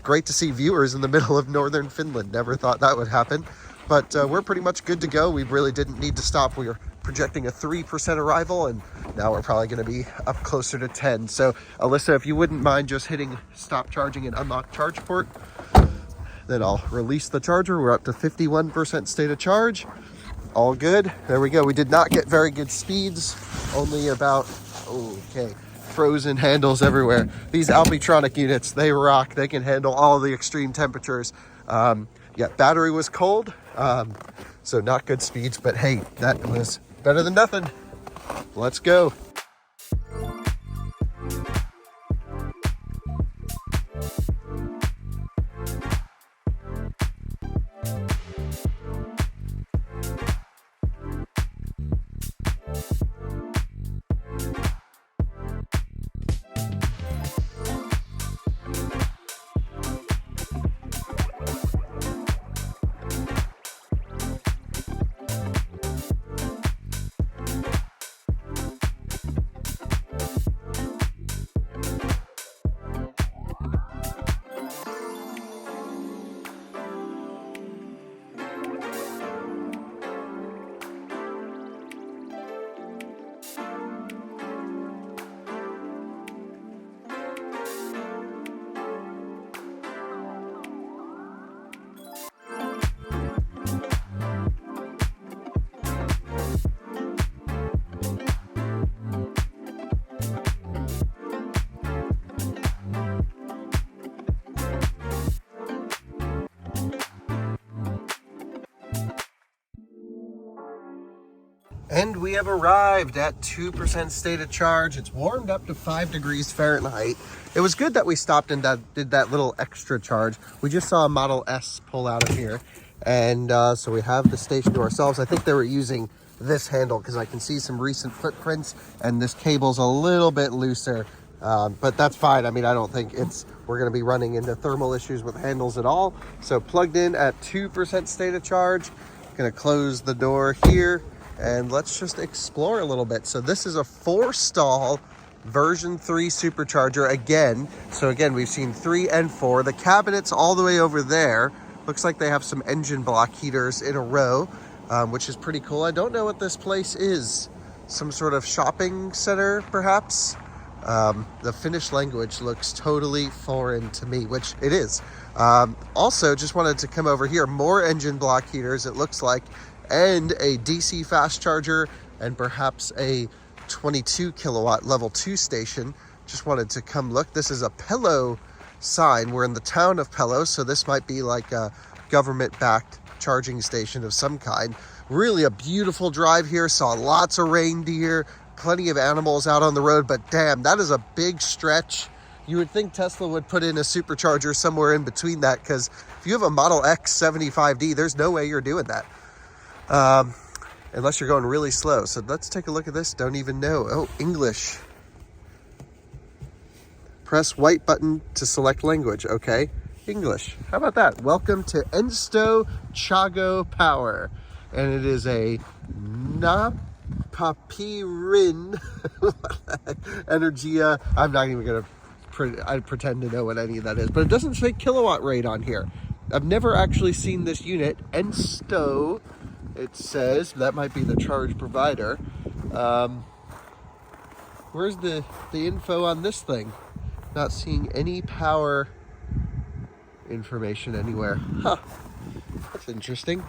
Great to see viewers in the middle of northern Finland. Never thought that would happen. But we're pretty much good to go. We really didn't need to stop. We were projecting a 3% arrival, and now we're probably going to be up closer to 10. So Alyssa, if you wouldn't mind just hitting stop charging and unlock charge port, then I'll release the charger. We're up to 51% state of charge. All good. There we go. We did not get very good speeds. Only about, frozen handles everywhere. These Alpitronic units, they rock. They can handle all the extreme temperatures. Yeah, battery was cold, so not good speeds, but hey, that was better than nothing. Let's go. And we have arrived at 2% state of charge. It's warmed up to 5 degrees Fahrenheit. It was good that we stopped and did that little extra charge. We just saw a Model S pull out of here. And so we have the station to ourselves. I think they were using this handle because I can see some recent footprints and this cable's a little bit looser. But that's fine. I mean, I don't think we're going to be running into thermal issues with handles at all. So plugged in at 2% state of charge. Going to close the door here. And let's just explore a little bit. So this is a 4-stall version 3 supercharger again. So again, we've seen 3 and 4. The cabinet's all the way over there. Looks like they have some engine block heaters in a row, which is pretty cool. I don't know what this place is. Some sort of shopping center, perhaps? The Finnish language looks totally foreign to me, which it is. Also, just wanted to come over here. More engine block heaters, it looks like, and a DC fast charger, and perhaps a 22 kilowatt level 2 station. Just wanted to come look. This is a Pello sign. We're in the town of Pello, so this might be like a government-backed charging station of some kind. Really a beautiful drive here. Saw lots of reindeer, plenty of animals out on the road, but damn, that is a big stretch. You would think Tesla would put in a supercharger somewhere in between that, because if you have a Model X 75D, there's no way you're doing that. Unless you're going really slow. So let's take a look at this. Don't even know. Oh, English. Press white button to select language. Okay, English. How about that? Welcome to Ensto Chago Power. And it is a Napapirin Energia. I'm not even going to pretend to know what any of that is. But it doesn't say kilowatt rate on here. I've never actually seen this unit. Ensto. It says that might be the charge provider. Where's the info on this thing? Not seeing any power information anywhere. Huh. That's interesting.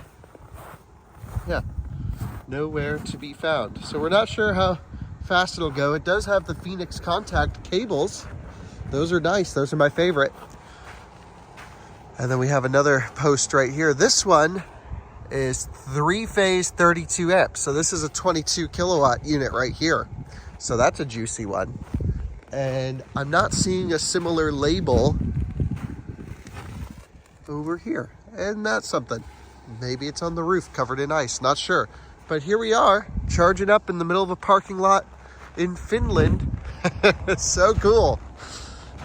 Yeah. Nowhere to be found. So we're not sure how fast it'll go. It does have the Phoenix contact cables. Those are nice. Those are my favorite. And then we have another post right here. This one is 3-phase 32 amps. So this is a 22 kilowatt unit right here. So that's a juicy one. And I'm not seeing a similar label over here. And that's something. Maybe it's on the roof covered in ice, not sure. But here we are, charging up in the middle of a parking lot in Finland. It's so cool.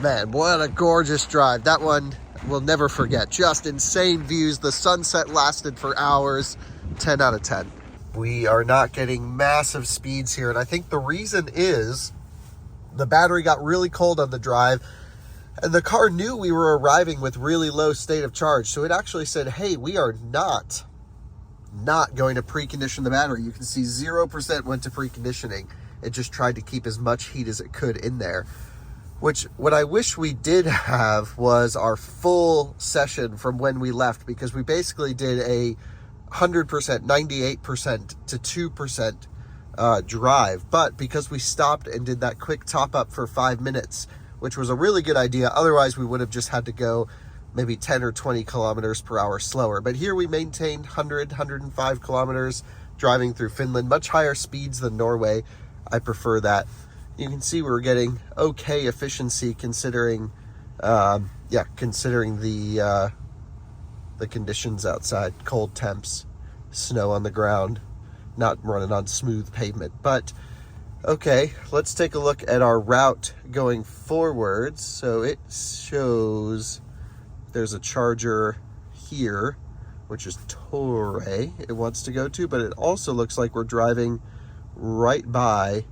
Man, what a gorgeous drive. That one we'll never forget. Just insane views. The sunset lasted for hours. 10 out of 10. We are not getting massive speeds here, and I think the reason is the battery got really cold on the drive, and the car knew we were arriving with really low state of charge, so it actually said, hey, we are not going to precondition the battery. You can see 0% went to preconditioning. It just tried to keep as much heat as it could in there, which what I wish we did have was our full session from when we left, because we basically did a 100%, 98% to 2% drive. But because we stopped and did that quick top up for 5 minutes, which was a really good idea, otherwise we would have just had to go maybe 10 or 20 kilometers per hour slower. But here we maintained 105 kilometers driving through Finland, much higher speeds than Norway. I prefer that. You can see we're getting okay efficiency considering, considering the conditions outside, cold temps, snow on the ground, not running on smooth pavement. But okay, let's take a look at our route going forwards. So it shows there's a charger here, which is Torre it wants to go to, but it also looks like we're driving right by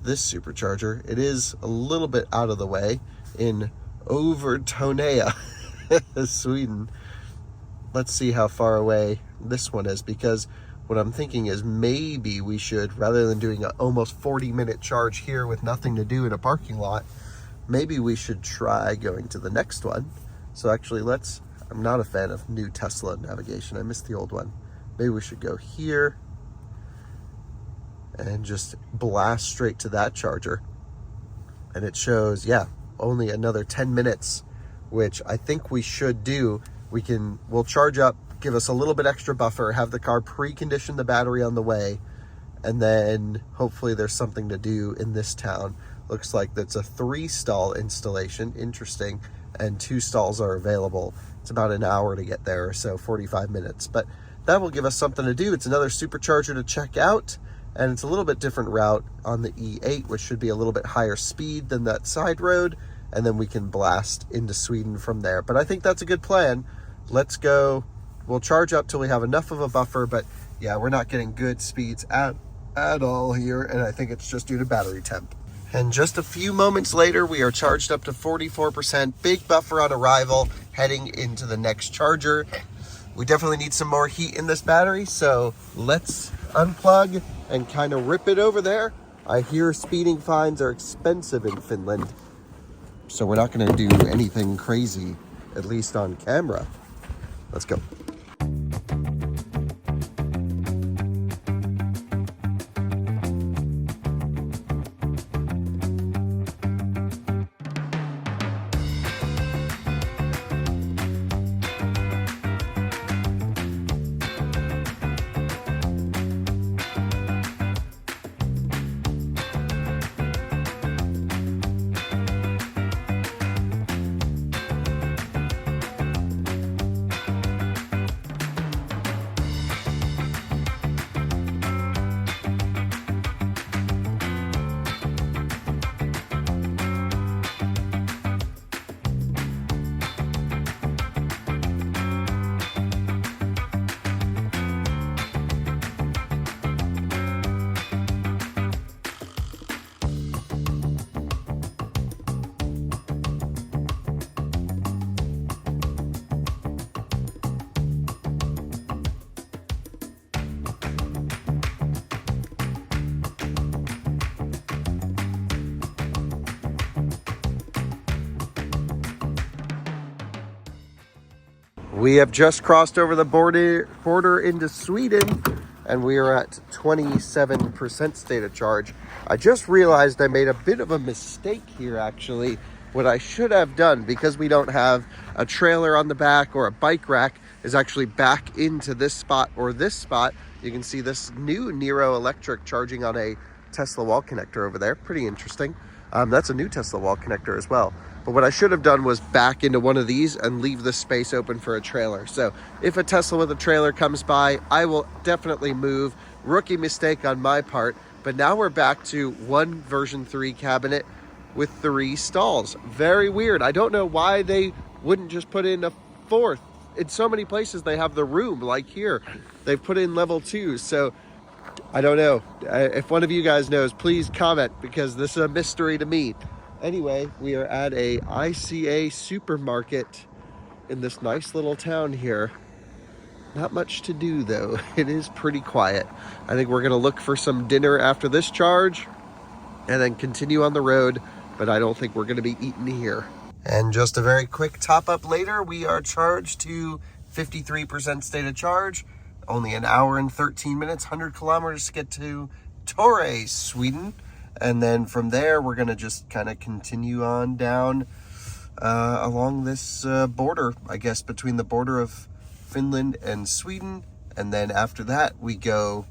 this supercharger. It is a little bit out of the way in Umea, Sweden. Let's see how far away this one is, because what I'm thinking is maybe we should, rather than doing an almost 40-minute charge here with nothing to do in a parking lot, maybe we should try going to the next one. So actually I'm not a fan of new Tesla navigation. I miss the old one. Maybe we should go here and just blast straight to that charger. And it shows, yeah, only another 10 minutes, which I think we should do. We'll charge up, give us a little bit extra buffer, have the car precondition the battery on the way, and then hopefully there's something to do in this town. Looks like that's a 3-stall installation, interesting, and 2 stalls are available. It's about an hour to get there, so 45 minutes, but that will give us something to do. It's another supercharger to check out, and it's a little bit different route on the E8, which should be a little bit higher speed than that side road, and then we can blast into Sweden from there. But I think that's a good plan. Let's go. We'll charge up till we have enough of a buffer, but yeah, we're not getting good speeds at all here, and I think it's just due to battery temp. And just a few moments later, we are charged up to 44%, big buffer on arrival, heading into the next charger. We definitely need some more heat in this battery, so let's unplug and kind of rip it over there. I hear speeding fines are expensive in Finland, so we're not going to do anything crazy, at least on camera. Let's go. We have just crossed over the border into Sweden, and we are at 27% state of charge. I just realized I made a bit of a mistake here, actually. What I should have done, because we don't have a trailer on the back or a bike rack, is actually back into this spot or this spot. You can see this new Nero electric charging on a Tesla wall connector over there. Pretty interesting. That's a new Tesla wall connector as well. But what I should have done was back into one of these and leave the space open for a trailer. So if a Tesla with a trailer comes by, I will definitely move. Rookie mistake on my part. But now we're back to one version 3 cabinet with 3 stalls. Very weird. I don't know why they wouldn't just put in a 4th. In so many places they have the room, like here. They've put in level 2. So I don't know. If one of you guys knows, please comment, because this is a mystery to me. Anyway, we are at a ICA supermarket in this nice little town here. Not much to do though. It is pretty quiet. I think we're gonna look for some dinner after this charge and then continue on the road, but I don't think we're gonna be eating here. And just a very quick top up later, we are charged to 53% state of charge. Only an hour and 13 minutes, 100 kilometers to get to Torre, Sweden. And then from there, we're gonna just kind of continue on down along this border, I guess, between the border of Finland and Sweden. And then after that, we go,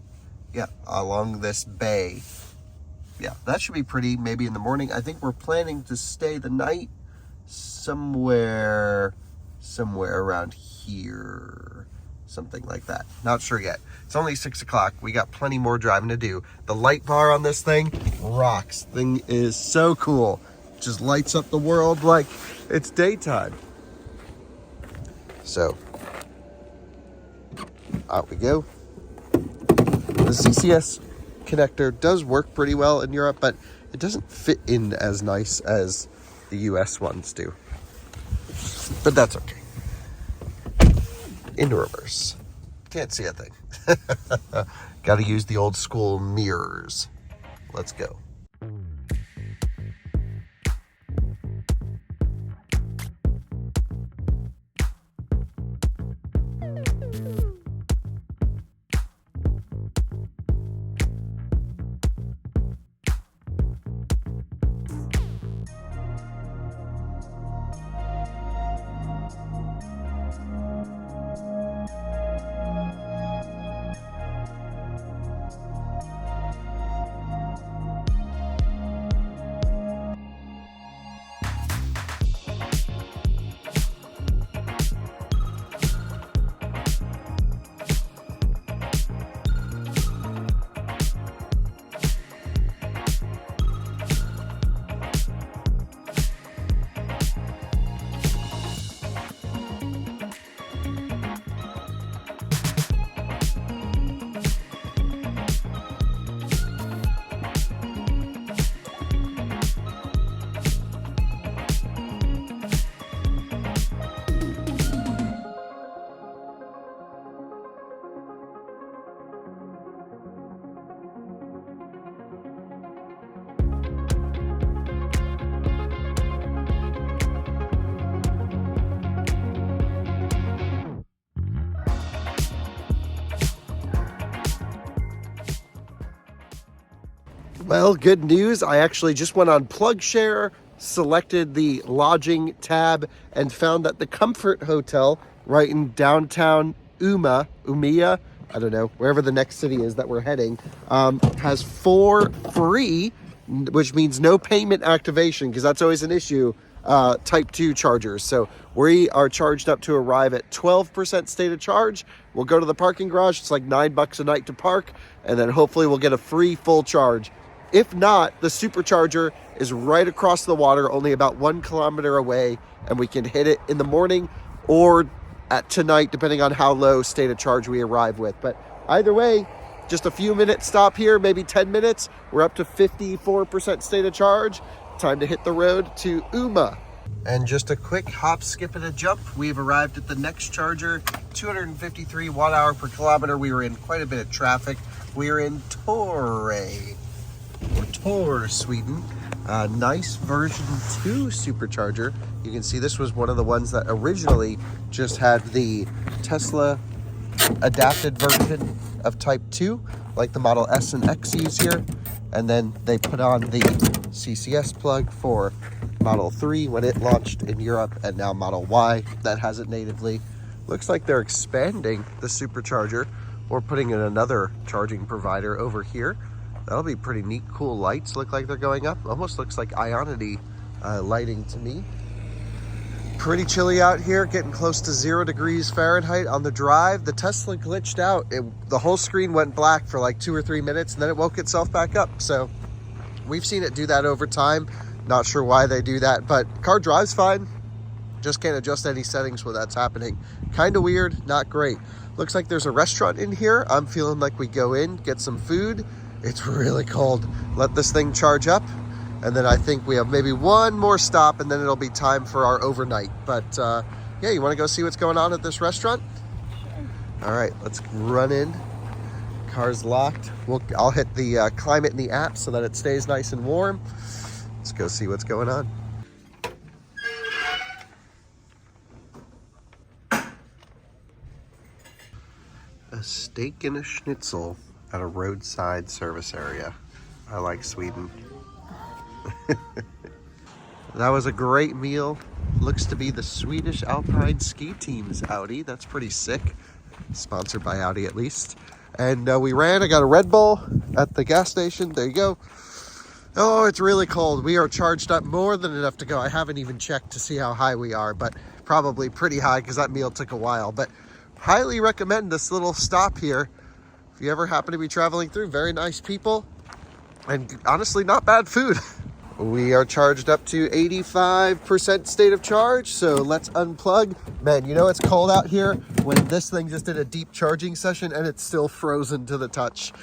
along this bay. Yeah, that should be pretty, maybe in the morning. I think we're planning to stay the night somewhere around here. Something like that. Not sure yet. It's only 6 o'clock. We got plenty more driving to do. The light bar on this thing rocks. Thing is so cool. Just lights up the world like it's daytime. So, out we go. The CCS connector does work pretty well in Europe, but it doesn't fit in as nice as the US ones do. But that's okay. Into reverse. Can't see a thing. Gotta use the old school mirrors. Let's go. Well, good news. I actually just went on PlugShare, selected the lodging tab, and found that the Comfort Hotel right in downtown Umea, I don't know, wherever the next city is that we're heading, has 4 free, which means no payment activation, because that's always an issue, type 2 chargers. So we are charged up to arrive at 12% state of charge. We'll go to the parking garage. It's like $9 a night to park, and then hopefully we'll get a free full charge. If not, the supercharger is right across the water, only about 1 kilometer away, and we can hit it in the morning or at tonight, depending on how low state of charge we arrive with. But either way, just a few minutes stop here, maybe 10 minutes. We're up to 54% state of charge. Time to hit the road to Umea. And just a quick hop, skip, and a jump. We've arrived at the next charger, 253 watt hour per kilometer. We were in quite a bit of traffic. We are in Torre, Sweden. Nice version 2 supercharger. You can see this was one of the ones that originally just had the Tesla adapted version of Type 2, like the Model S and X use here. And then they put on the CCS plug for Model 3 when it launched in Europe, and now Model Y that has it natively. Looks like they're expanding the supercharger or putting in another charging provider over here. That'll be pretty neat. Cool lights look like they're going up. Almost looks like Ionity lighting to me. Pretty chilly out here, getting close to 0 degrees Fahrenheit on the drive. The Tesla glitched out. The whole screen went black for like 2 or 3 minutes and then it woke itself back up. So we've seen it do that over time. Not sure why they do that, but car drives fine. Just can't adjust any settings when that's happening. Kind of weird, not great. Looks like there's a restaurant in here. I'm feeling like we go in, get some food. It's really cold. Let this thing charge up. And then I think we have maybe one more stop and then it'll be time for our overnight. But yeah, you want to go see what's going on at this restaurant? All right, let's run in. Car's locked. I'll hit the climate in the app so that it stays nice and warm. Let's go see what's going on. A steak and a schnitzel at a roadside service area. I like Sweden. That was a great meal. Looks to be the Swedish Alpine ski team's Audi. That's pretty sick. Sponsored by Audi at least. And we ran. I got a Red Bull at the gas station. There you go. Oh, it's really cold. We are charged up more than enough to go. I haven't even checked to see how high we are, but probably pretty high because that meal took a while. But highly recommend this little stop here. If you ever happen to be traveling through, very nice people. And honestly, not bad food. We are charged up to 85% state of charge, so let's unplug. Man, you know it's cold out here when this thing just did a deep charging session and it's still frozen to the touch.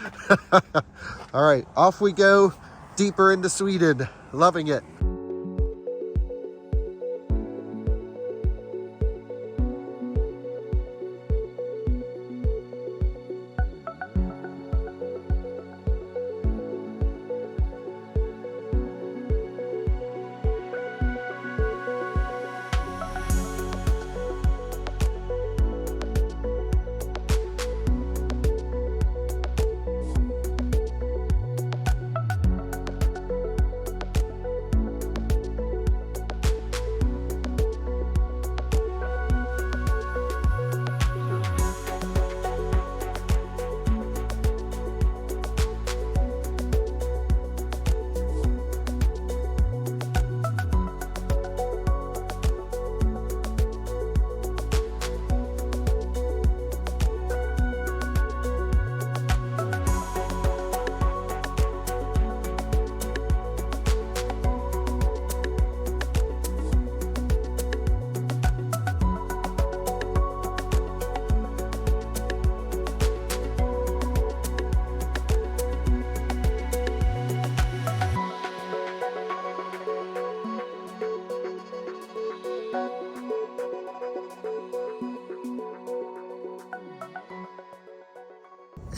All right, off we go, deeper into Sweden. Loving it.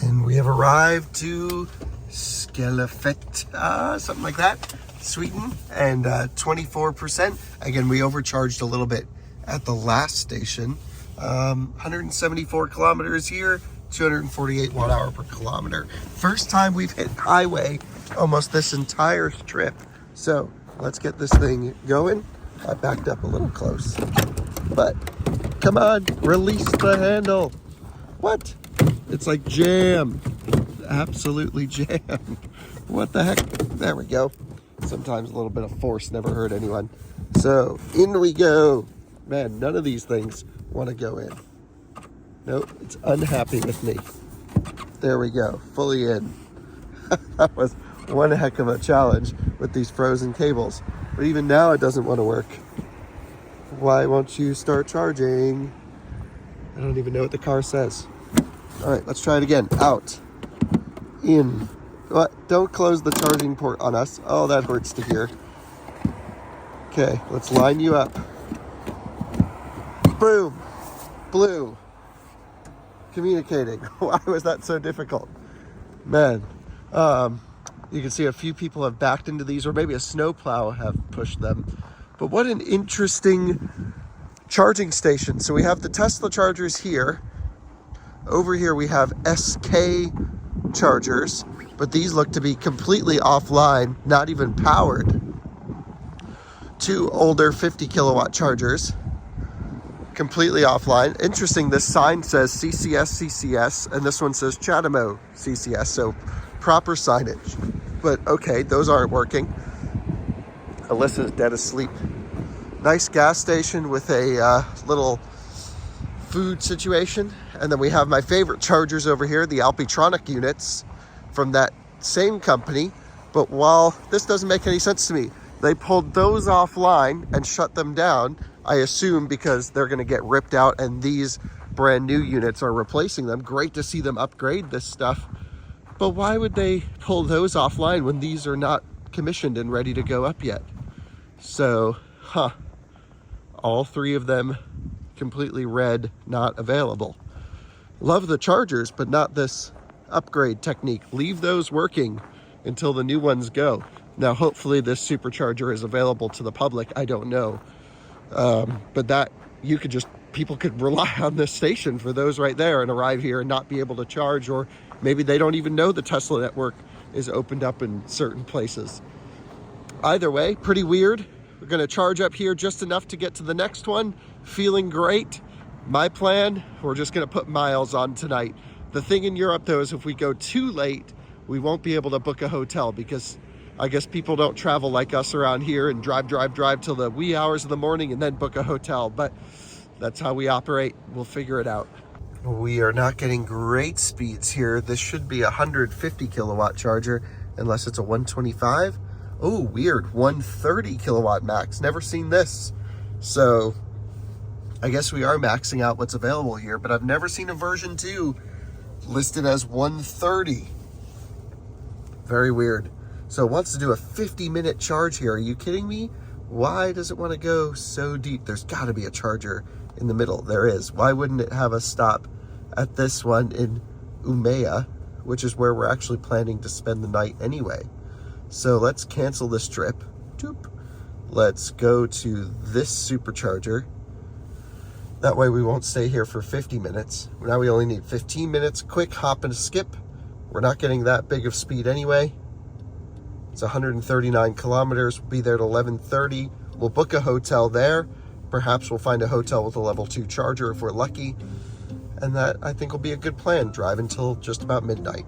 And we have arrived to Skellefteå, something like that, Sweden, and 24%. Again, we overcharged a little bit at the last station. 174 kilometers here, 248 watt hour per kilometer. First time we've hit highway almost this entire trip. So let's get this thing going. I backed up a little close, but come on, release the handle. What? It's like jam. Absolutely jam. What the heck? There we go. Sometimes a little bit of force never hurt anyone. So in we go. Man, none of these things want to go in. Nope, it's unhappy with me. There we go, fully in. That was one heck of a challenge with these frozen cables. But even now it doesn't want to work. Why won't you start charging? I don't even know what the car says. All right, let's try it again. Out, in. What? Don't close the charging port on us. Oh, that hurts to hear. Okay, let's line you up. Boom, blue. Communicating. Why was that so difficult? Man, you can see a few people have backed into these, or maybe a snowplow have pushed them. But what an interesting charging station. So we have the Tesla chargers here. Over here we have SK chargers, but these look to be completely offline, not even powered. Two older 50 kilowatt chargers, completely offline. Interesting, this sign says CCS, and this one says Chatamo CCS, so proper signage. But okay, those aren't working. Alyssa's dead asleep. Nice gas station with a little food situation. And then we have my favorite chargers over here, the Alpitronic units from that same company. But while this doesn't make any sense to me, they pulled those offline and shut them down, I assume because they're going to get ripped out and these brand new units are replacing them. Great to see them upgrade this stuff. But why would they pull those offline when these are not commissioned and ready to go up yet? So, all three of them completely red, not available. Love the chargers, but not this upgrade technique. Leave those working until the new ones go. Now, hopefully this supercharger is available to the public. I don't know. But that people could rely on this station for those right there and arrive here and not be able to charge, or maybe they don't even know the Tesla network is opened up in certain places. Either way, pretty weird. We're gonna charge up here just enough to get to the next one. Feeling great. My plan, we're just gonna put miles on tonight. The thing in Europe though is if we go too late, we won't be able to book a hotel because I guess people don't travel like us around here and drive till the wee hours of the morning and then book a hotel. But that's how we operate. We'll figure it out. We are not getting great speeds here. This should be a 150 kilowatt charger unless it's a 125. Oh, weird. 130 kilowatt max. Never seen this. So I guess we are maxing out what's available here, but I've never seen a version 2 listed as 130. Very weird. So it wants to do a 50-minute charge here. Are you kidding me? Why does it want to go so deep? There's got to be a charger in the middle. There is. Why wouldn't it have us stop at this one in Umea, which is where we're actually planning to spend the night anyway? So let's cancel this trip. Doop. Let's go to this supercharger. That way we won't stay here for 50 minutes. Now we only need 15 minutes. Quick hop and skip. We're not getting that big of speed anyway. It's 139 kilometers. We'll be there at 11:30. We'll book a hotel there. Perhaps we'll find a hotel with a level 2 charger if we're lucky. And that, I think, will be a good plan. Drive until just about midnight.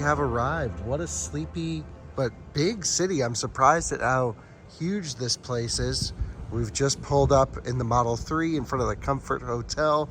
have arrived. What a sleepy but big city. I'm surprised at how huge this place is. We've just pulled up in the Model 3 in front of the Comfort Hotel.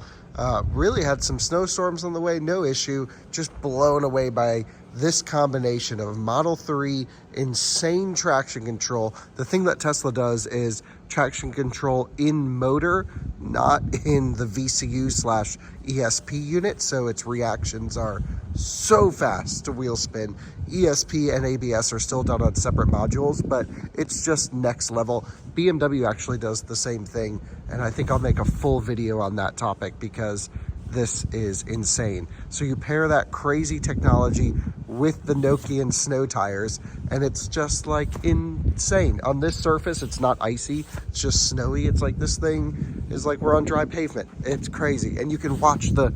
Really had some snowstorms on the way, no issue. Just blown away by this combination of Model 3, insane traction control. The thing that Tesla does is traction control in motor, not in the VCU slash ESP unit. So its reactions are so fast to wheel spin. ESP and ABS are still done on separate modules, but it's just next level. BMW actually does the same thing, and I think I'll make a full video on that topic because this is insane. So you pair that crazy technology with the Nokian snow tires, and it's just like insane. On this surface, it's not icy, it's just snowy. It's like this thing is like we're on dry pavement. It's crazy. And you can watch the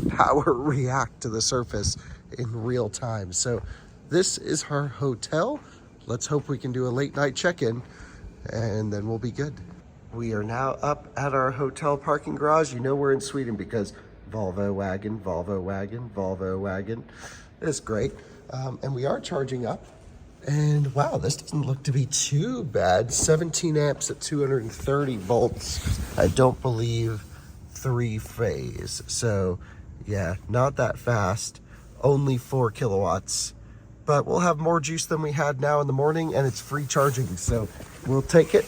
power react to the surface in real time. So this is our hotel. Let's hope we can do a late night check-in, and then we'll be good. We are now up at our hotel parking garage. You know we're in Sweden because Volvo wagon, Volvo wagon, Volvo wagon. It's great. And we are charging up. And wow, this doesn't look to be too bad. 17 amps at 230 volts. I don't believe 3-phase. So yeah, not that fast. Only 4 kilowatts. But we'll have more juice than we had now in the morning, and it's free charging. So we'll take it.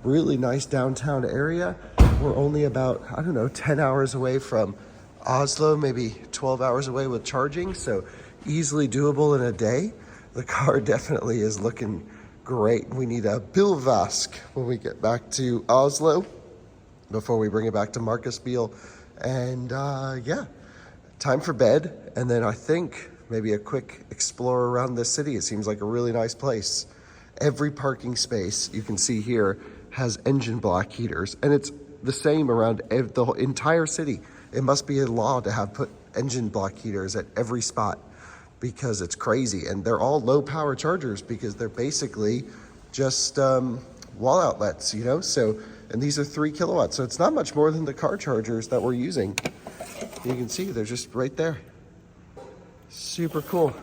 Really nice downtown area. We're only about, I don't know, 10 hours away from Oslo, maybe 12 hours away with charging, so easily doable in a day. The car definitely is looking great. We need a bilvask when we get back to Oslo before we bring it back to Marcusbiel. And yeah, time for bed, and then I think maybe a quick explore around the city. It seems like a really nice place. Every parking space you can see here has engine block heaters, and it's the same around the whole entire city. It must be a law to have put engine block heaters at every spot because it's crazy. And they're all low power chargers because they're basically just wall outlets, you know? So, and these are 3 kilowatts. So it's not much more than the car chargers that we're using. You can see they're just right there. Super cool.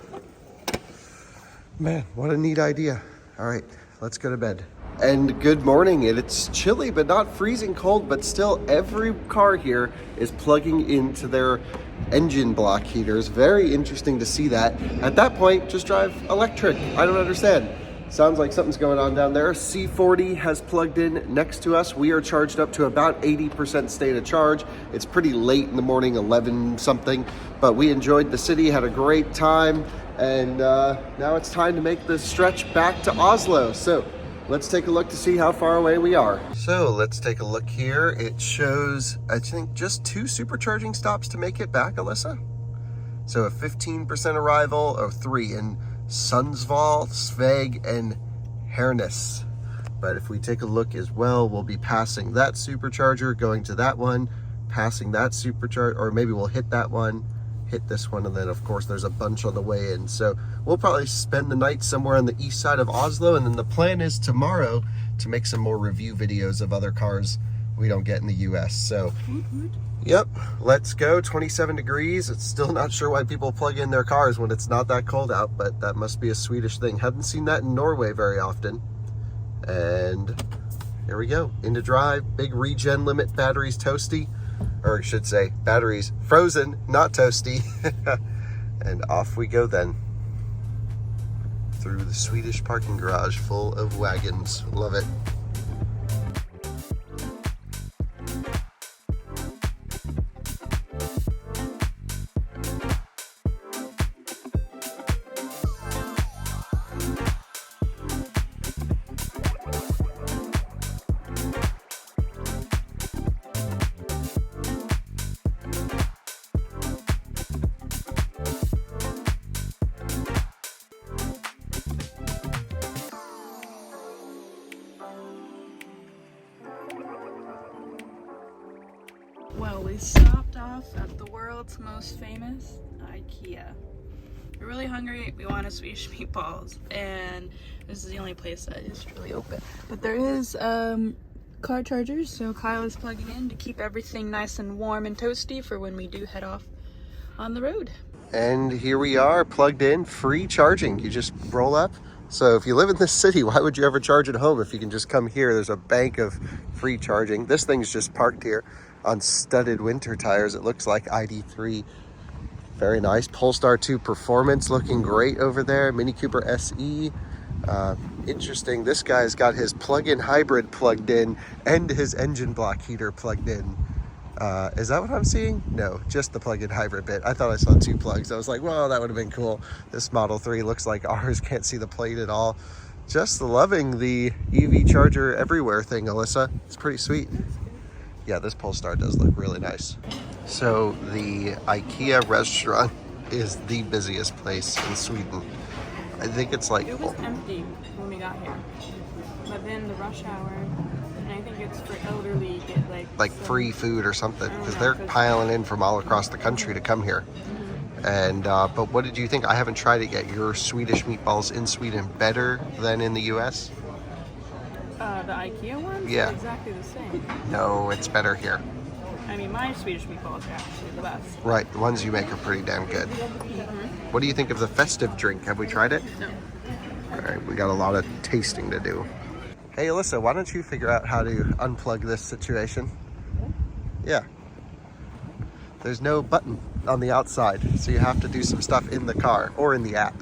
Man, what a neat idea. All right, let's go to bed. And good morning. It's chilly, but not freezing cold, but still every car here is plugging into their engine block heaters. Very interesting to see that. At that point, just drive electric. I don't understand. Sounds like something's going on down there. C40 has plugged in next to us. We are charged up to about 80% state of charge. It's pretty late in the morning, 11 something, but we enjoyed the city, had a great time, and now it's time to make the stretch back to Oslo. So let's take a look to see how far away we are. So let's take a look here. It shows, I think, just 2 supercharging stops to make it back, Alyssa. So a 15% arrival, or 3 in Sundsvall, Sveg, and Hernes. But if we take a look as well, we'll be passing that supercharger, going to that one, passing that supercharger, or maybe we'll hit that one, hit this one, and then of course there's a bunch on the way in. So we'll probably spend the night somewhere on the east side of Oslo, and then the plan is tomorrow to make some more review videos of other cars we don't get in the US. So yep, let's go. 27 degrees. It's still not sure why people plug in their cars when it's not that cold out, but that must be a Swedish thing. Haven't seen that in Norway very often. And here we go, into drive. Big regen limit, batteries toasty, or I should say batteries frozen, not toasty. And off we go then through the Swedish parking garage full of wagons. Love it. Well, we stopped off at the world's most famous IKEA. We're really hungry, we wanted Swedish meatballs, and this is the only place that is truly open. But there is car chargers, so Kyle is plugging in to keep everything nice and warm and toasty for when we do head off on the road. And here we are, plugged in, free charging. You just roll up. So if you live in this city, why would you ever charge at home if you can just come here? There's a bank of free charging. This thing's just parked here on studded winter tires. It looks like ID3. Very nice. Polestar 2 Performance looking great over there. Mini Cooper SE. Interesting. This guy's got his plug-in hybrid plugged in and his engine block heater plugged in. Is that what I'm seeing? No, just the plug-in hybrid bit. I thought I saw 2 plugs. I was like, well, that would have been cool. This Model 3 looks like ours. Can't see the plate at all. Just loving the EV charger everywhere thing, Alyssa. It's pretty sweet. Yeah, this Polestar does look really nice. So the IKEA restaurant is the busiest place in Sweden. I think it's like... It was empty when we got here. But then the rush hour, and I think it's for elderly, get like free food or something, because they're piling in from all across the country to come here. And but what did you think? I haven't tried it yet. Your Swedish meatballs in Sweden better than in the US? The IKEA ones? Yeah. Are exactly the same. No, it's better here. I mean, my Swedish meatballs are actually the best. Right, the ones you make are pretty damn good. What do you think of the festive drink? Have we tried it? No. All right, we got a lot of tasting to do. Hey, Alyssa, why don't you figure out how to unplug this situation? Yeah. There's no button on the outside, so you have to do some stuff in the car or in the app.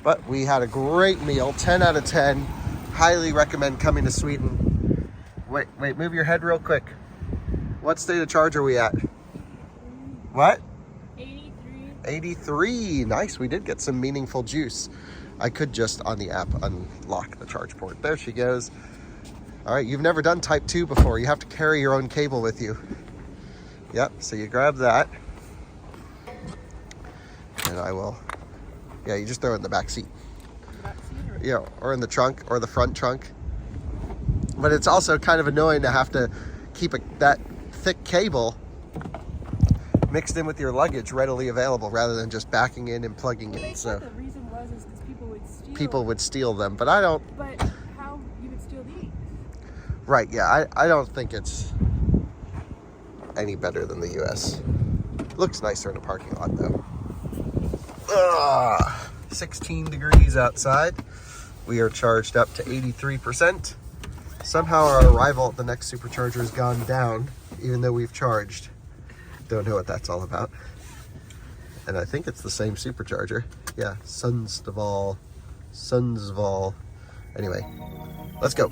But we had a great meal, 10 out of 10. Highly recommend coming to Sweden. Wait, move your head real quick. What state of charge are we at? What? 83. 83. Nice, we did get some meaningful juice. I could just on the app unlock the charge port. There she goes. All right, you've never done type 2 before. You have to carry your own cable with you. Yep, so you grab that. And I will, yeah, you just throw it in the back seat. Yeah, or in the trunk or the front trunk. But it's also kind of annoying to have to keep that thick cable mixed in with your luggage readily available rather than just backing in and plugging in. So the reason was because people would steal them, but I don't. But how you would steal these? Right, yeah, I don't think it's any better than the US. Looks nicer in a parking lot though. 16 degrees outside. We are charged up to 83%. Somehow our arrival at the next supercharger has gone down, even though we've charged. Don't know what that's all about. And I think it's the same supercharger. Yeah, Sundsvall. Anyway, let's go.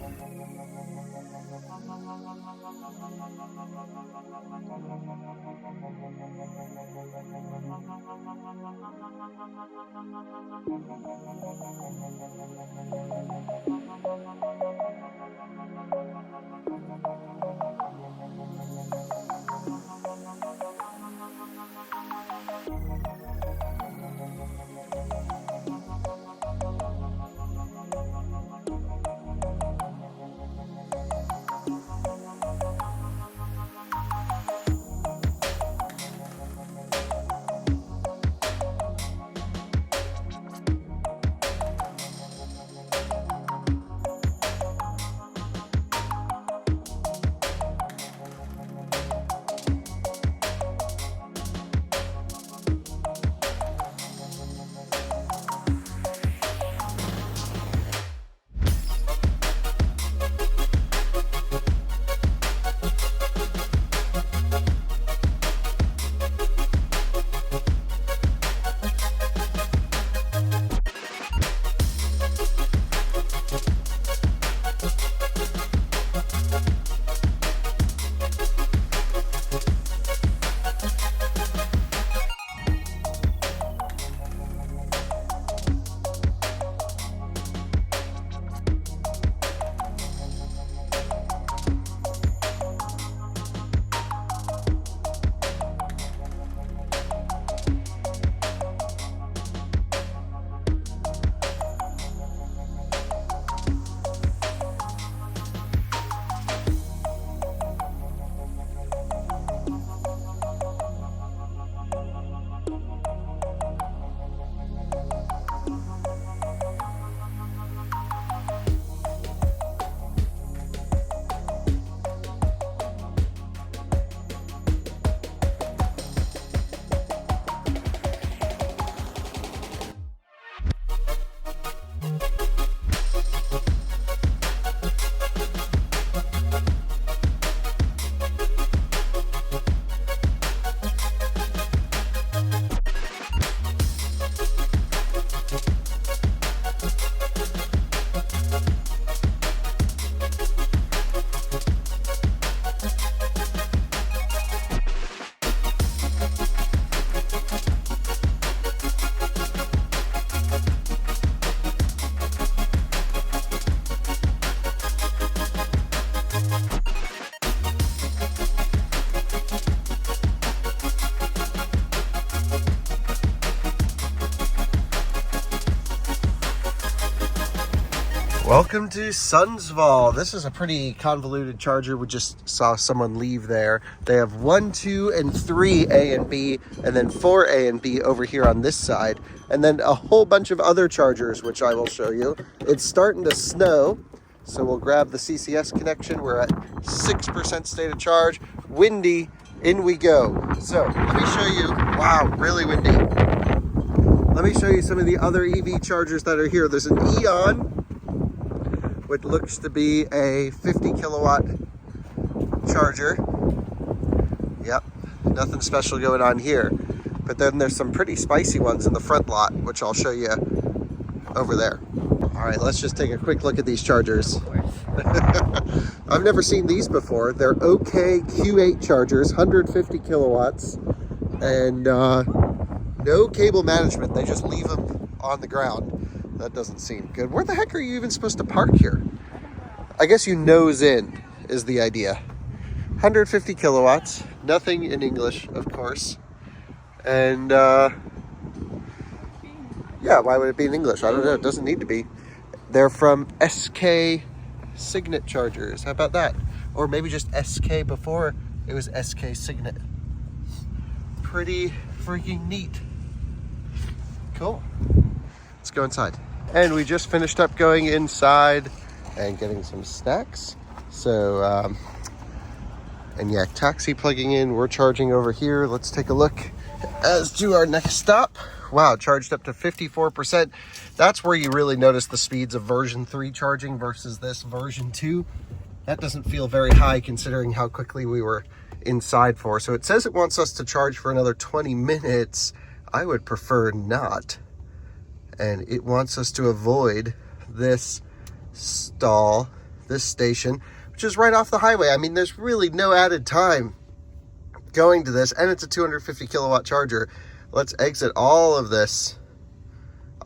Welcome to Sundsvall. This is a pretty convoluted charger. We just saw someone leave there. They have 1, 2, and 3 A and B, and then 4 A and B over here on this side, and then a whole bunch of other chargers, which I will show you. It's starting to snow, so we'll grab the CCS connection. We're at 6% state of charge. Windy, in we go. So let me show you, wow, really windy. Let me show you some of the other EV chargers that are here. There's an Eon, which looks to be a 50 kilowatt charger. Yep, nothing special going on here. But then there's some pretty spicy ones in the front lot, which I'll show you over there. All right, let's just take a quick look at these chargers. I've never seen these before. They're OK Q8 chargers, 150 kilowatts, and no cable management. They just leave them on the ground. That doesn't seem good. Where the heck are you even supposed to park here? I guess you nose in is the idea. 150 kilowatts, nothing in English, of course. And yeah, why would it be in English? I don't know, it doesn't need to be. They're from SK Signet chargers. How about that? Or maybe just SK before it was SK Signet. Pretty freaking neat. Cool. Let's go inside. And we just finished up going inside and getting some snacks. So, and yeah, taxi plugging in. We're charging over here. Let's take a look as to our next stop. Wow, charged up to 54%. That's where you really notice the speeds of version 3 charging versus this version 2. That doesn't feel very high considering how quickly we were inside for. So it says it wants us to charge for another 20 minutes. I would prefer not. And it wants us to avoid this stall, this station, which is right off the highway. I mean, there's really no added time going to this, and it's a 250 kilowatt charger. Let's exit all of this,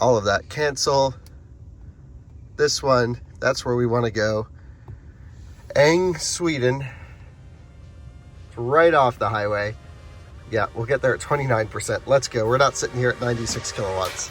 all of that. Cancel this one. That's where we want to go. Eng, Sweden. Right off the highway. Yeah, we'll get there at 29%. Let's go. We're not sitting here at 96 kilowatts.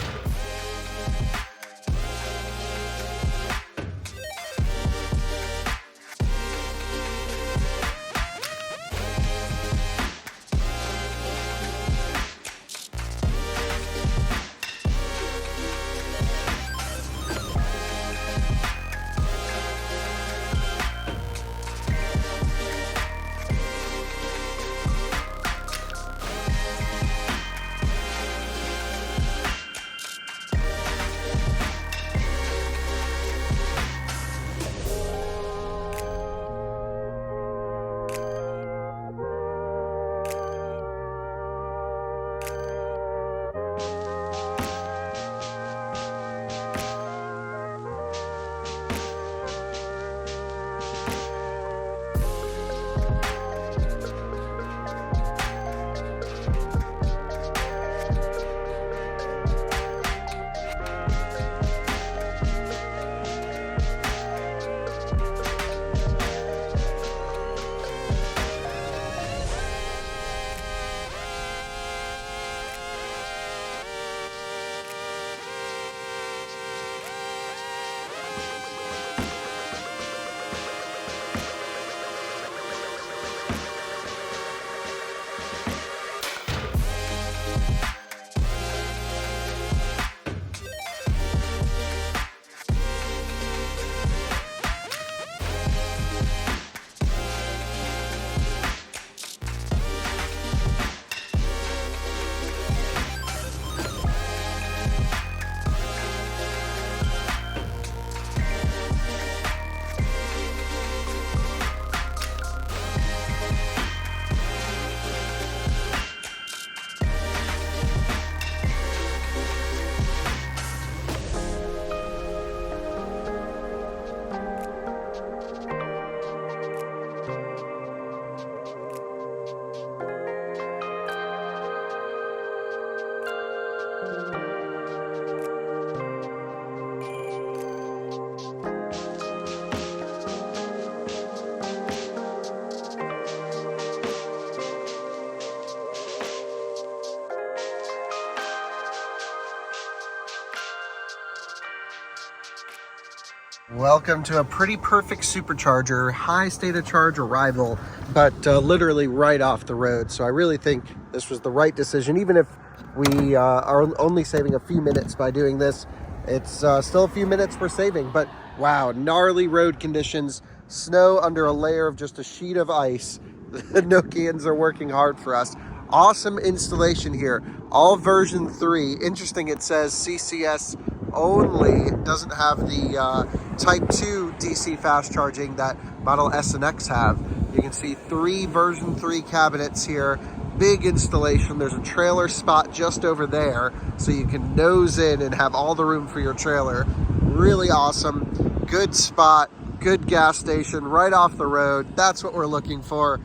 Welcome to a pretty perfect supercharger, high state of charge arrival, but literally right off the road. So I really think this was the right decision. Even if we are only saving a few minutes by doing this, it's still a few minutes we're saving. But wow, gnarly road conditions, snow under a layer of just a sheet of ice. The Nokians are working hard for us. Awesome installation here. All version 3. Interesting, it says CCS only. It doesn't have the Type 2 DC fast charging that Model S and X have. You can see 3 version 3 cabinets here. Big installation. There's a trailer spot just over there, so you can nose in and have all the room for your trailer. Really awesome. Good spot, good gas station, right off the road. That's what we're looking for.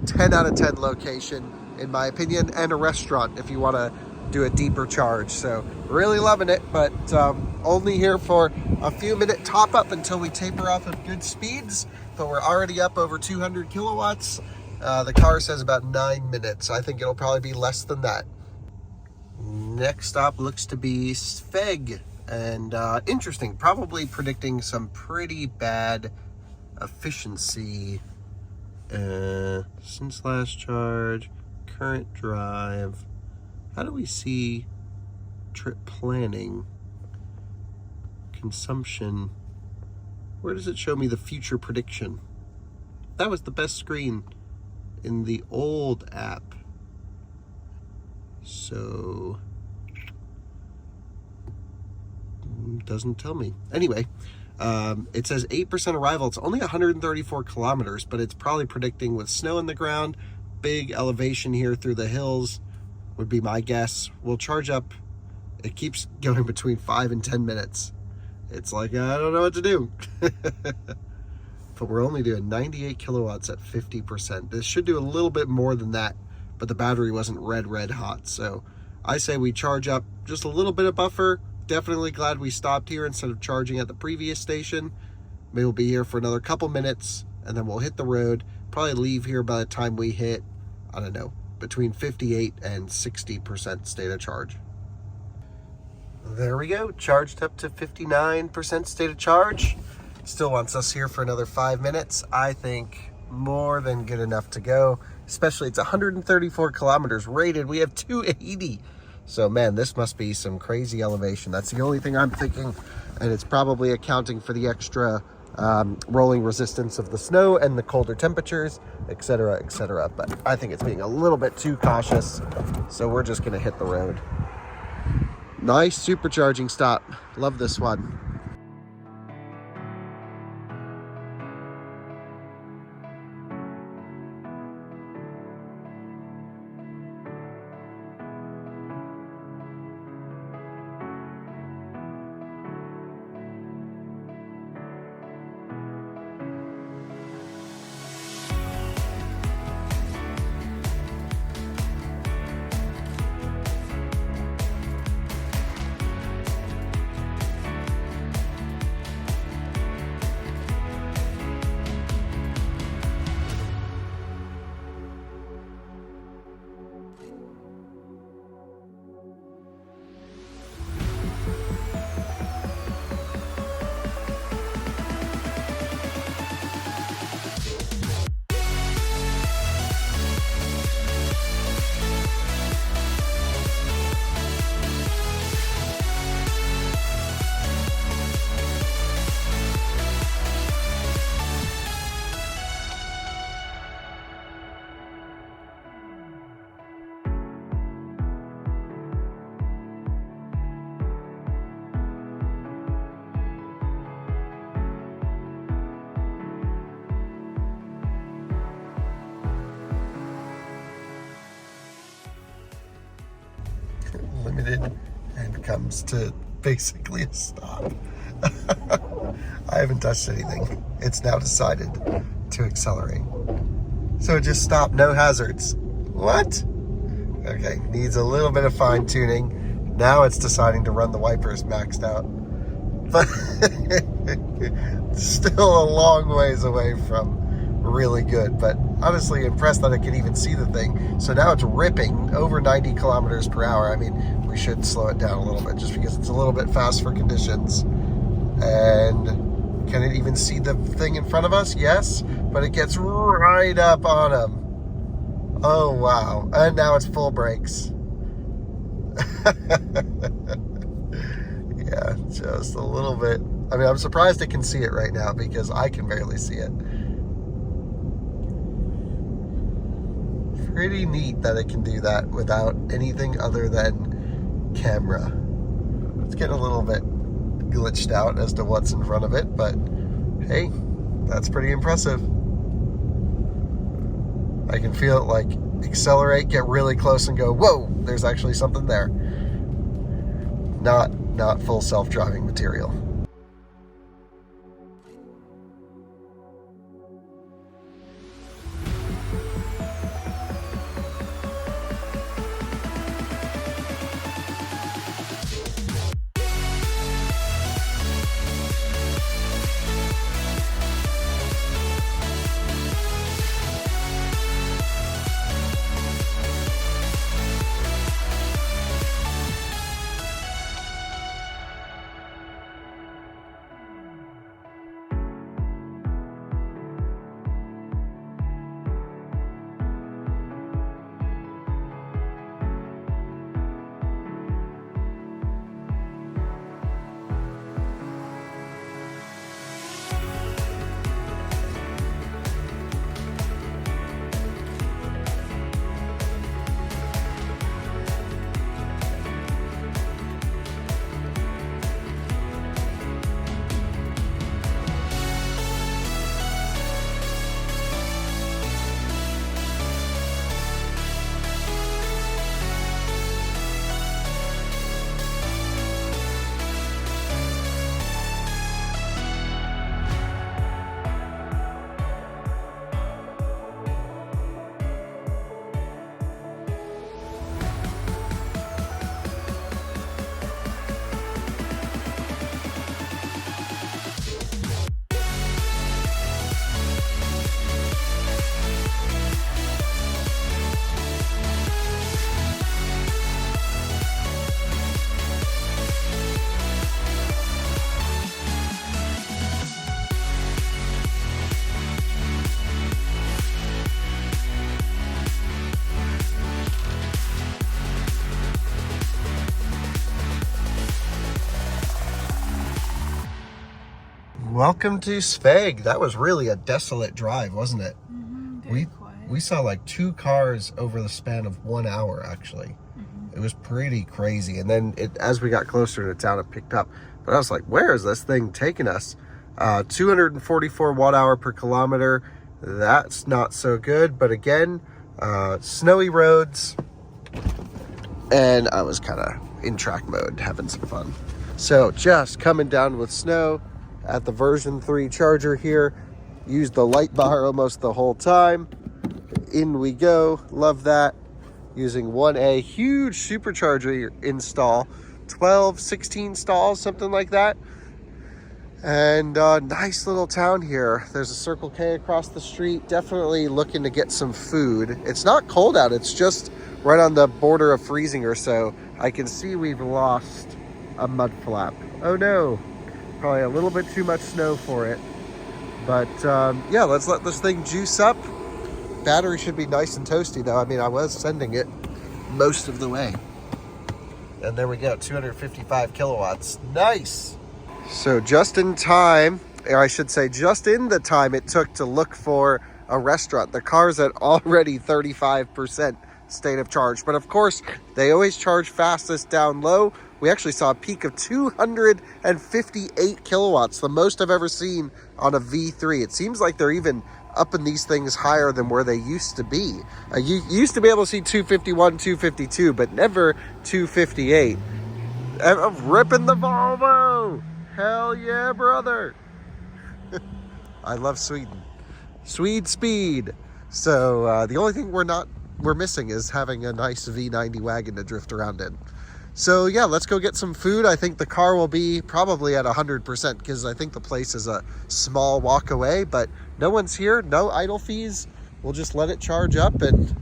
10 out of 10 location, in my opinion, and a restaurant if you want to do a deeper charge. So really loving it, but only here for a few minute top up until we taper off at good speeds. But we're already up over 200 kilowatts. The car says about 9 minutes. I think it'll probably be less than that. Next stop looks to be Sveg, and interesting, probably predicting some pretty bad efficiency. Since last charge, current drive. How do we see trip planning, consumption? Where does it show me the future prediction? That was the best screen in the old app. So doesn't tell me. Anyway, it says 8% arrival. It's only 134 kilometers, but it's probably predicting with snow on the ground, big elevation here through the hills would be my guess. We'll charge up. It keeps going between 5 and 10 minutes. It's like, I don't know what to do. But we're only doing 98 kilowatts at 50%. This should do a little bit more than that, but the battery wasn't red hot. So I say we charge up just a little bit of buffer. Definitely glad we stopped here instead of charging at the previous station. Maybe we'll be here for another couple minutes and then we'll hit the road. Probably leave here by the time we hit, I don't know, between 58 and 60% state of charge. There we go, charged up to 59% state of charge. Still wants us here for another 5 minutes. I think more than good enough to go, especially it's 134 kilometers rated. We have 280. So man, this must be some crazy elevation. That's the only thing I'm thinking, and it's probably accounting for the extra rolling resistance of the snow and the colder temperatures, etc., etc. But I think it's being a little bit too cautious, so we're just gonna hit the road. Nice supercharging stop. Love this one. Limited and comes to basically a stop. I haven't touched anything. It's now decided to accelerate. So it just stopped, no hazards. What? Okay, needs a little bit of fine tuning. Now it's deciding to run the wipers maxed out. But still a long ways away from really good, but honestly impressed that I could even see the thing. So now it's ripping over 90 kilometers per hour. I mean, we should slow it down a little bit just because it's a little bit fast for conditions. And Can it even see the thing in front of us? Yes, but it gets right up on them. Oh, wow. And now it's full brakes. Yeah, just a little bit. I mean, I'm surprised it can see it right now because I can barely see it. Pretty neat that it can do that without anything other than camera. It's getting a little bit glitched out as to what's in front of it, but hey, that's pretty impressive. I can feel it like accelerate, get really close and go, whoa, there's actually something there. Not full self-driving material. Welcome to Sveg. That was really a desolate drive, wasn't it? Very quiet. We saw like 2 cars over the span of 1 hour, actually. It was pretty crazy. And then as we got closer to town, it picked up. But I was like, where is this thing taking us? 244 watt hour per kilometer. That's not so good. But again, snowy roads. And I was kind of in track mode, having some fun. So just coming down with snow at the version 3 charger here. Used the light bar almost the whole time. In we go. Love that. Using 1A, huge supercharger install. 12, 16 stalls, something like that. And nice little town here. There's a Circle K across the street. Definitely looking to get some food. It's not cold out. It's just right on the border of freezing or so. I can see we've lost a mud flap. Oh no. Probably a little bit too much snow for it. But yeah, let's let this thing juice up. Battery should be nice and toasty though. I mean, I was sending it most of the way. And there we go, 255 kilowatts. Nice. So just in time, or I should say just in the time it took to look for a restaurant. The car's at already 35% state of charge. But of course, they always charge fastest down low. We actually saw a peak of 258 kilowatts, the most I've ever seen on a V3. It seems like they're even upping these things higher than where they used to be. You used to be able to see 251, 252, but never 258. I'm ripping the Volvo. Hell yeah, brother. I love Sweden. Swede speed. So the only thing we're missing is having a nice V90 wagon to drift around in. So yeah, let's go get some food. I think the car will be probably at 100% because I think the place is a small walk away, but no one's here, no idle fees. We'll just let it charge up and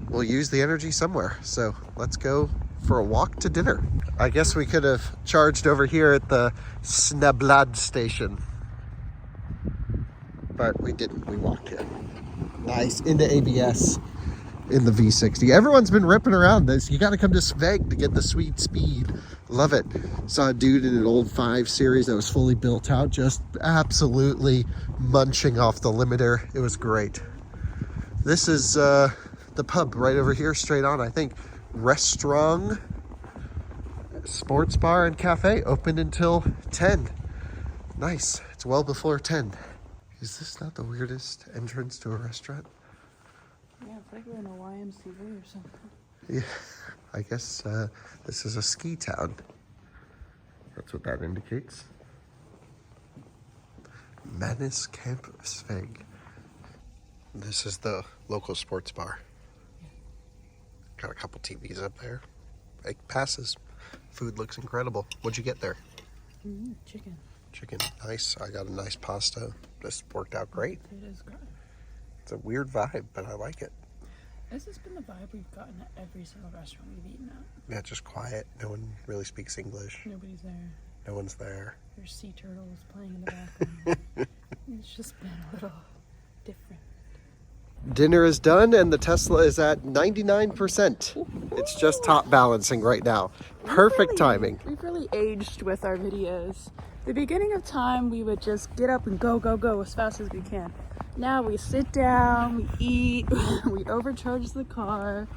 we'll use the energy somewhere. So let's go for a walk to dinner. I guess we could have charged over here at the Snablad station. but we didn't. We walked here. Nice. Into ABS in the V60. Everyone's been ripping around this. You got to come to Sveg to get the sweet speed. Love it. Saw a dude in an old 5 Series that was fully built out, just absolutely munching off the limiter. It was great. This is the pub right over here, straight on, I think. Restaurant, sports bar and cafe, open until 10. Nice. It's well before 10. Is this not the weirdest entrance to a restaurant? Yeah, it's like we're in a YMCA or something. Yeah, I guess this is a ski town. That's what that indicates. Manus Camp Sveg. This is the local sports bar. Got a couple TVs up there. It passes. Food looks incredible. What'd you get there? Chicken. Chicken. Nice. I got a nice pasta. This worked out great. It is great. It's a weird vibe, but I like it. This has been the vibe we've gotten at every single restaurant we've eaten at. Yeah, just quiet. No one really speaks English. Nobody's there. No one's there. There's sea turtles playing in the background. It's just been a little different. Dinner is done and the Tesla is at 99%. It's just top balancing right now. Perfect timing. We've really aged with our videos. The beginning of time, we would just get up and go, go, go as fast as we can. Now we sit down, we eat, we overcharge the car.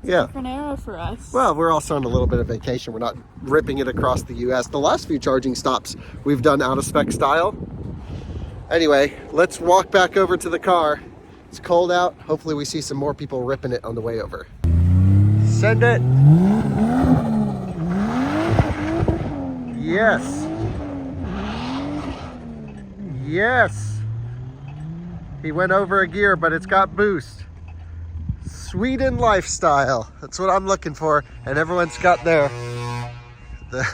It's a different era for us. Well, we're also on a little bit of vacation. We're not ripping it across the US. The last few charging stops we've done out of spec style. Anyway, let's walk back over to the car. It's cold out. Hopefully we see some more people ripping it on the way over. Send it. Yes. Yes. He went over a gear, but it's got boost. Sweden lifestyle. That's what I'm looking for. And everyone's got their...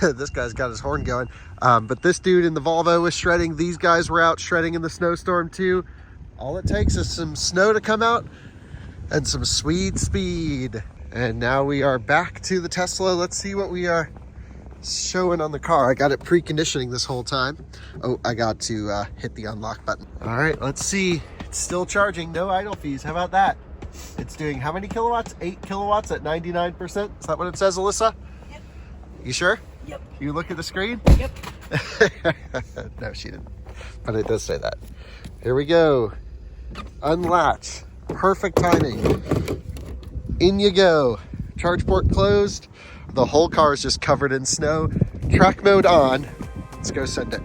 This guy's got his horn going. But this dude in the Volvo was shredding. These guys were out shredding in the snowstorm too. All it takes is some snow to come out and some sweet speed. And now we are back to the Tesla. Let's see what we are showing on the car. I got it preconditioning this whole time. Oh, I got to hit the unlock button. All right, let's see. It's still charging, no idle fees. How about that? It's doing how many kilowatts? 8 kilowatts at 99%. Is that what it says, Alyssa? Yep. You sure? Yep. You look at the screen? Yep. No, she didn't. But it does say that. Here we go. Unlatch. Perfect timing. In you go. Charge port closed. The whole car is just covered in snow. Track mode on. Let's go send it.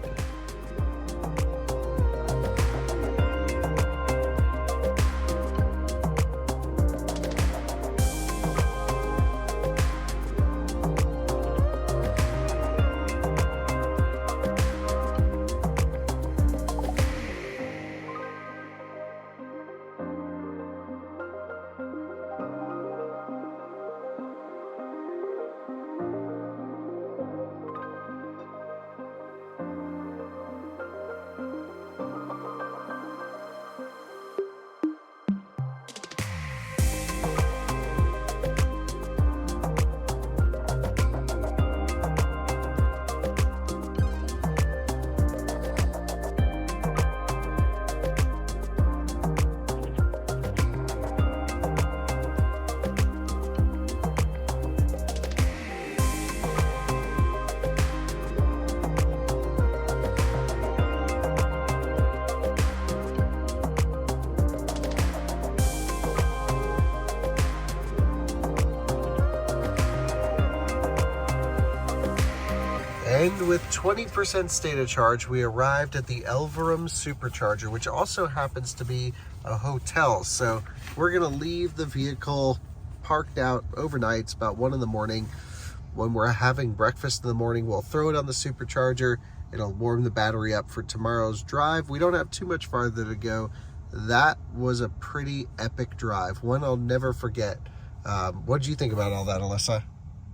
And with 20% state of charge, we arrived at the Elverum Supercharger, which also happens to be a hotel. So we're gonna leave the vehicle parked out overnight. It's about 1 in the morning. When we're having breakfast in the morning, we'll throw it on the supercharger. It'll warm the battery up for tomorrow's drive. We don't have too much farther to go. That was a pretty epic drive, one I'll never forget. What did you think about all that, Alyssa?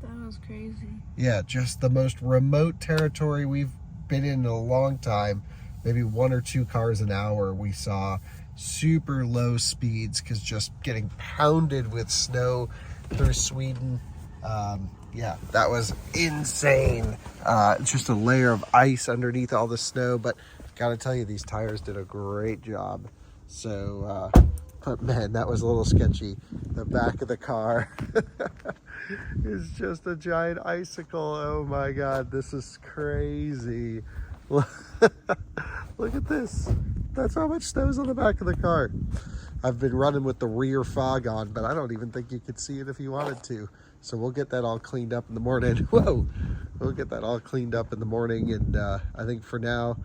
That was crazy. Yeah, just the most remote territory we've been in a long time. Maybe 1 or 2 cars an hour. We saw super low speeds because just getting pounded with snow through Sweden. Yeah, that was insane. It's just a layer of ice underneath all the snow, but Gotta tell you, these tires did a great job. So, but man, that was a little sketchy. The back of the car is just a giant icicle. Oh my God, this is crazy. Look at this. That's how much snow's on the back of the car. I've been running with the rear fog on, but I don't even think you could see it if you wanted to. So we'll get that all cleaned up in the morning. Whoa! We'll get that all cleaned up in the morning, and I think for now,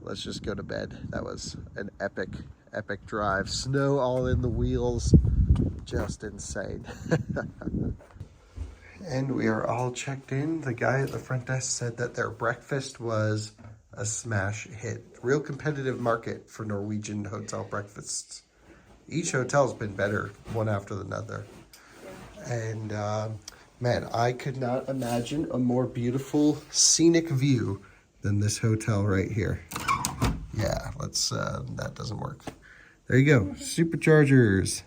let's just go to bed. That was an epic drive. Snow all in the wheels. Just insane. And we are all checked in. The guy at the front desk said that their breakfast was a smash hit. Real competitive market for Norwegian hotel breakfasts. Each hotel's been better, one after another. And man, I could not imagine a more beautiful scenic view than this hotel right here. Yeah, let's, that doesn't work. There you go, superchargers.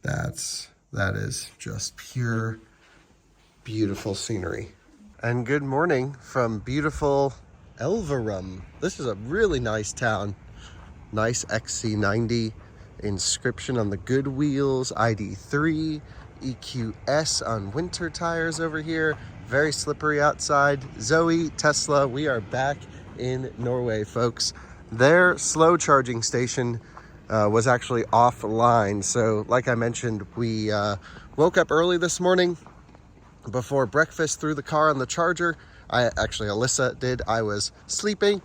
That is just pure, beautiful scenery. And good morning from beautiful Elverum. This is a really nice town. Nice XC90 inscription on the good wheels, ID3, EQS on winter tires over here. Very slippery outside. Zoe, Tesla, we are back in Norway, folks. Their slow charging station was actually offline. So like I mentioned, we woke up early this morning before breakfast, threw the car on the charger. Alyssa did. I was sleeping.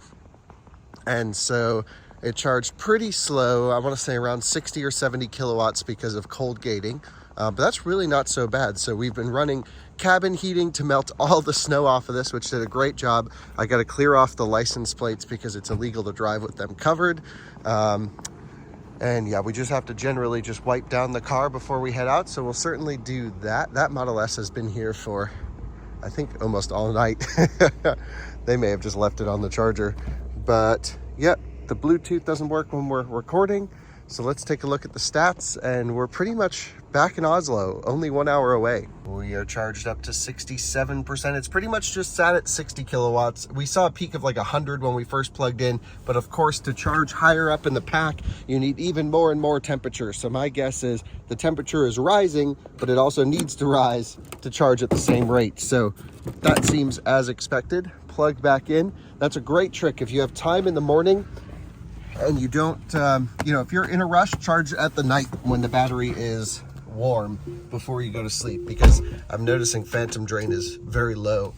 And so it charged pretty slow. I want to say around 60 or 70 kilowatts because of cold gating. But that's really not so bad. So we've been running cabin heating to melt all the snow off of this, which did a great job. I got to clear off the license plates because it's illegal to drive with them covered. And yeah, we just have to generally just wipe down the car before we head out. So we'll certainly do that. That Model S has been here for, I think, almost all night. They may have just left it on the charger. But yeah, the Bluetooth doesn't work when we're recording. So let's take a look at the stats, and we're pretty much back in Oslo, only 1 hour away. We are charged up to 67%. It's pretty much just sat at 60 kilowatts. We saw a peak of like 100 when we first plugged in, but of course to charge higher up in the pack, you need even more and more temperature. So my guess is the temperature is rising, but it also needs to rise to charge at the same rate. So that seems as expected. Plugged back in. That's a great trick if you have time in the morning and you don't, if you're in a rush, charge at the night when the battery is warm before you go to sleep, because I'm noticing phantom drain is very low.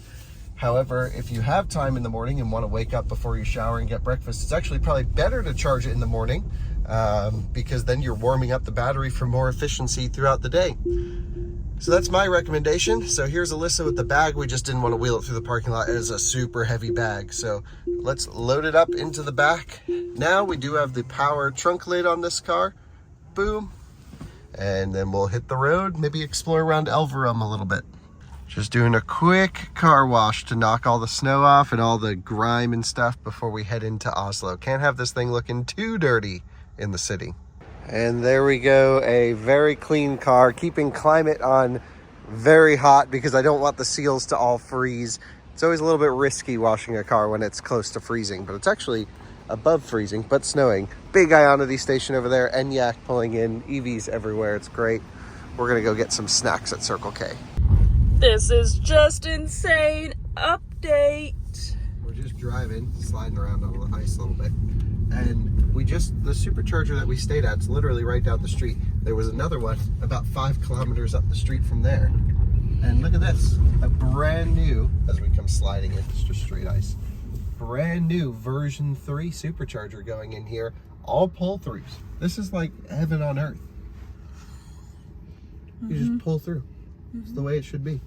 However, if you have time in the morning and want to wake up before you shower and get breakfast, it's actually probably better to charge it in the morning because then you're warming up the battery for more efficiency throughout the day. So that's my recommendation. So here's Alyssa with the bag. We just didn't want to wheel it through the parking lot. It is a super heavy bag. So let's load it up into the back. Now we do have the power trunk lid on this car. Boom. And then we'll hit the road, maybe explore around Elverum a little bit. Just doing a quick car wash to knock all the snow off and all the grime and stuff before we head into Oslo. Can't have this thing looking too dirty in the city. And there we go, a very clean car, keeping climate on very hot because I don't want the seals to all freeze. It's always a little bit risky washing a car when it's close to freezing, but it's actually above freezing, but snowing. Big Ionity station over there, Enyaq pulling in, EVs everywhere, it's great. We're gonna go get some snacks at Circle K. This is just insane update. We're just driving, sliding around on the ice a little bit. And the supercharger that we stayed at is literally right down the street. There was another one about 5 kilometers up the street from there. And look at this, a brand new, as we come sliding in, it's just straight ice. Brand new version 3 supercharger going in here, all pull-throughs. This is like heaven on earth. You just pull through. It's the way it should be.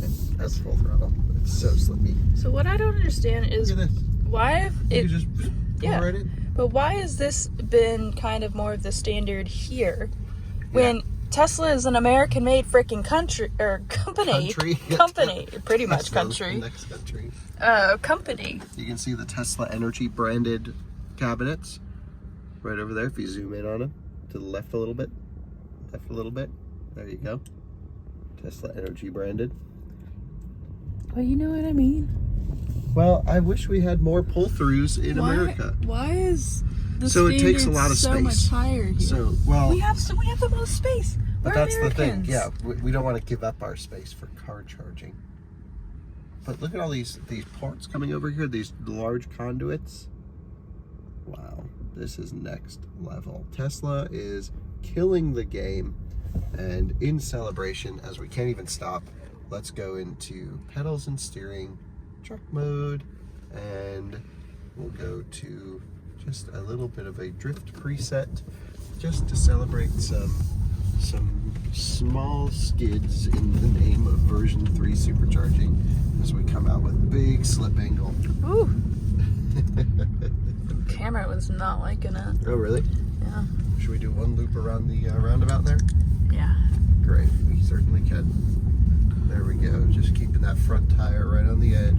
And that's full throttle. It's so slippy. So what I don't understand is look at this. Why You just pull right in. But why has this been kind of more of the standard here when Tesla is an American-made freaking company, pretty much country. The next country. Company. You can see the Tesla Energy branded cabinets right over there. If you zoom in on them, to the left a little bit, There you go. Tesla Energy branded. Well, you know what I mean. Well, I wish we had more pull-throughs in America. Why is the So it takes a lot of so space. much higher here? So, well, we have the most space. but We're that's the thing. Americans. Yeah, we don't want to give up our space for car charging. But look at all these ports coming over here, these large conduits. Wow, this is next level. Tesla is killing the game, and in celebration, as we can't even stop, let's go into pedals and steering, truck mode, and we'll go to just a little bit of a drift preset, just to celebrate some small skids in the name of version 3 supercharging as we come out with big slip angle. Ooh. The camera was not liking it. Oh, really? Yeah. Should we do one loop around the roundabout there? Yeah. Great, we certainly can. There we go, just keeping that front tire right on the edge.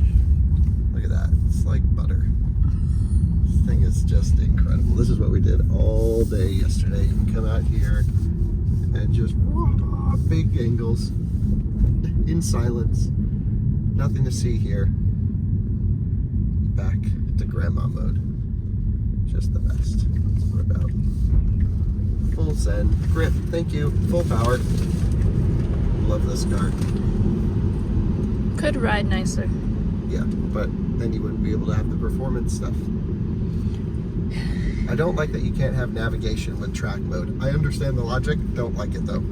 Look at that, it's like butter. This thing is just incredible. This is what we did all day yesterday. You can come out here and just big angles in silence. Nothing to see here. Back to grandma mode. Just the best. That's what we're about. Full zen. Grip, thank you. Full power. Love this car. Could ride nicer. Yeah, but then you wouldn't be able to have the performance stuff. I don't like that you can't have navigation with track mode. I understand the logic, don't like it though.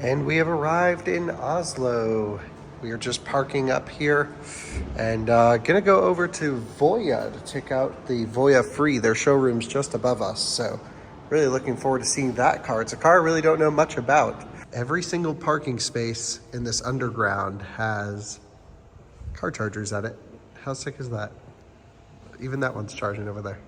And we have arrived in Oslo. We are just parking up here and gonna go over to Voya to check out the Voya Free. Their showroom's just above us. So really looking forward to seeing that car. It's a car I really don't know much about. Every single parking space in this underground has car chargers at it. How sick is that? Even that one's charging over there.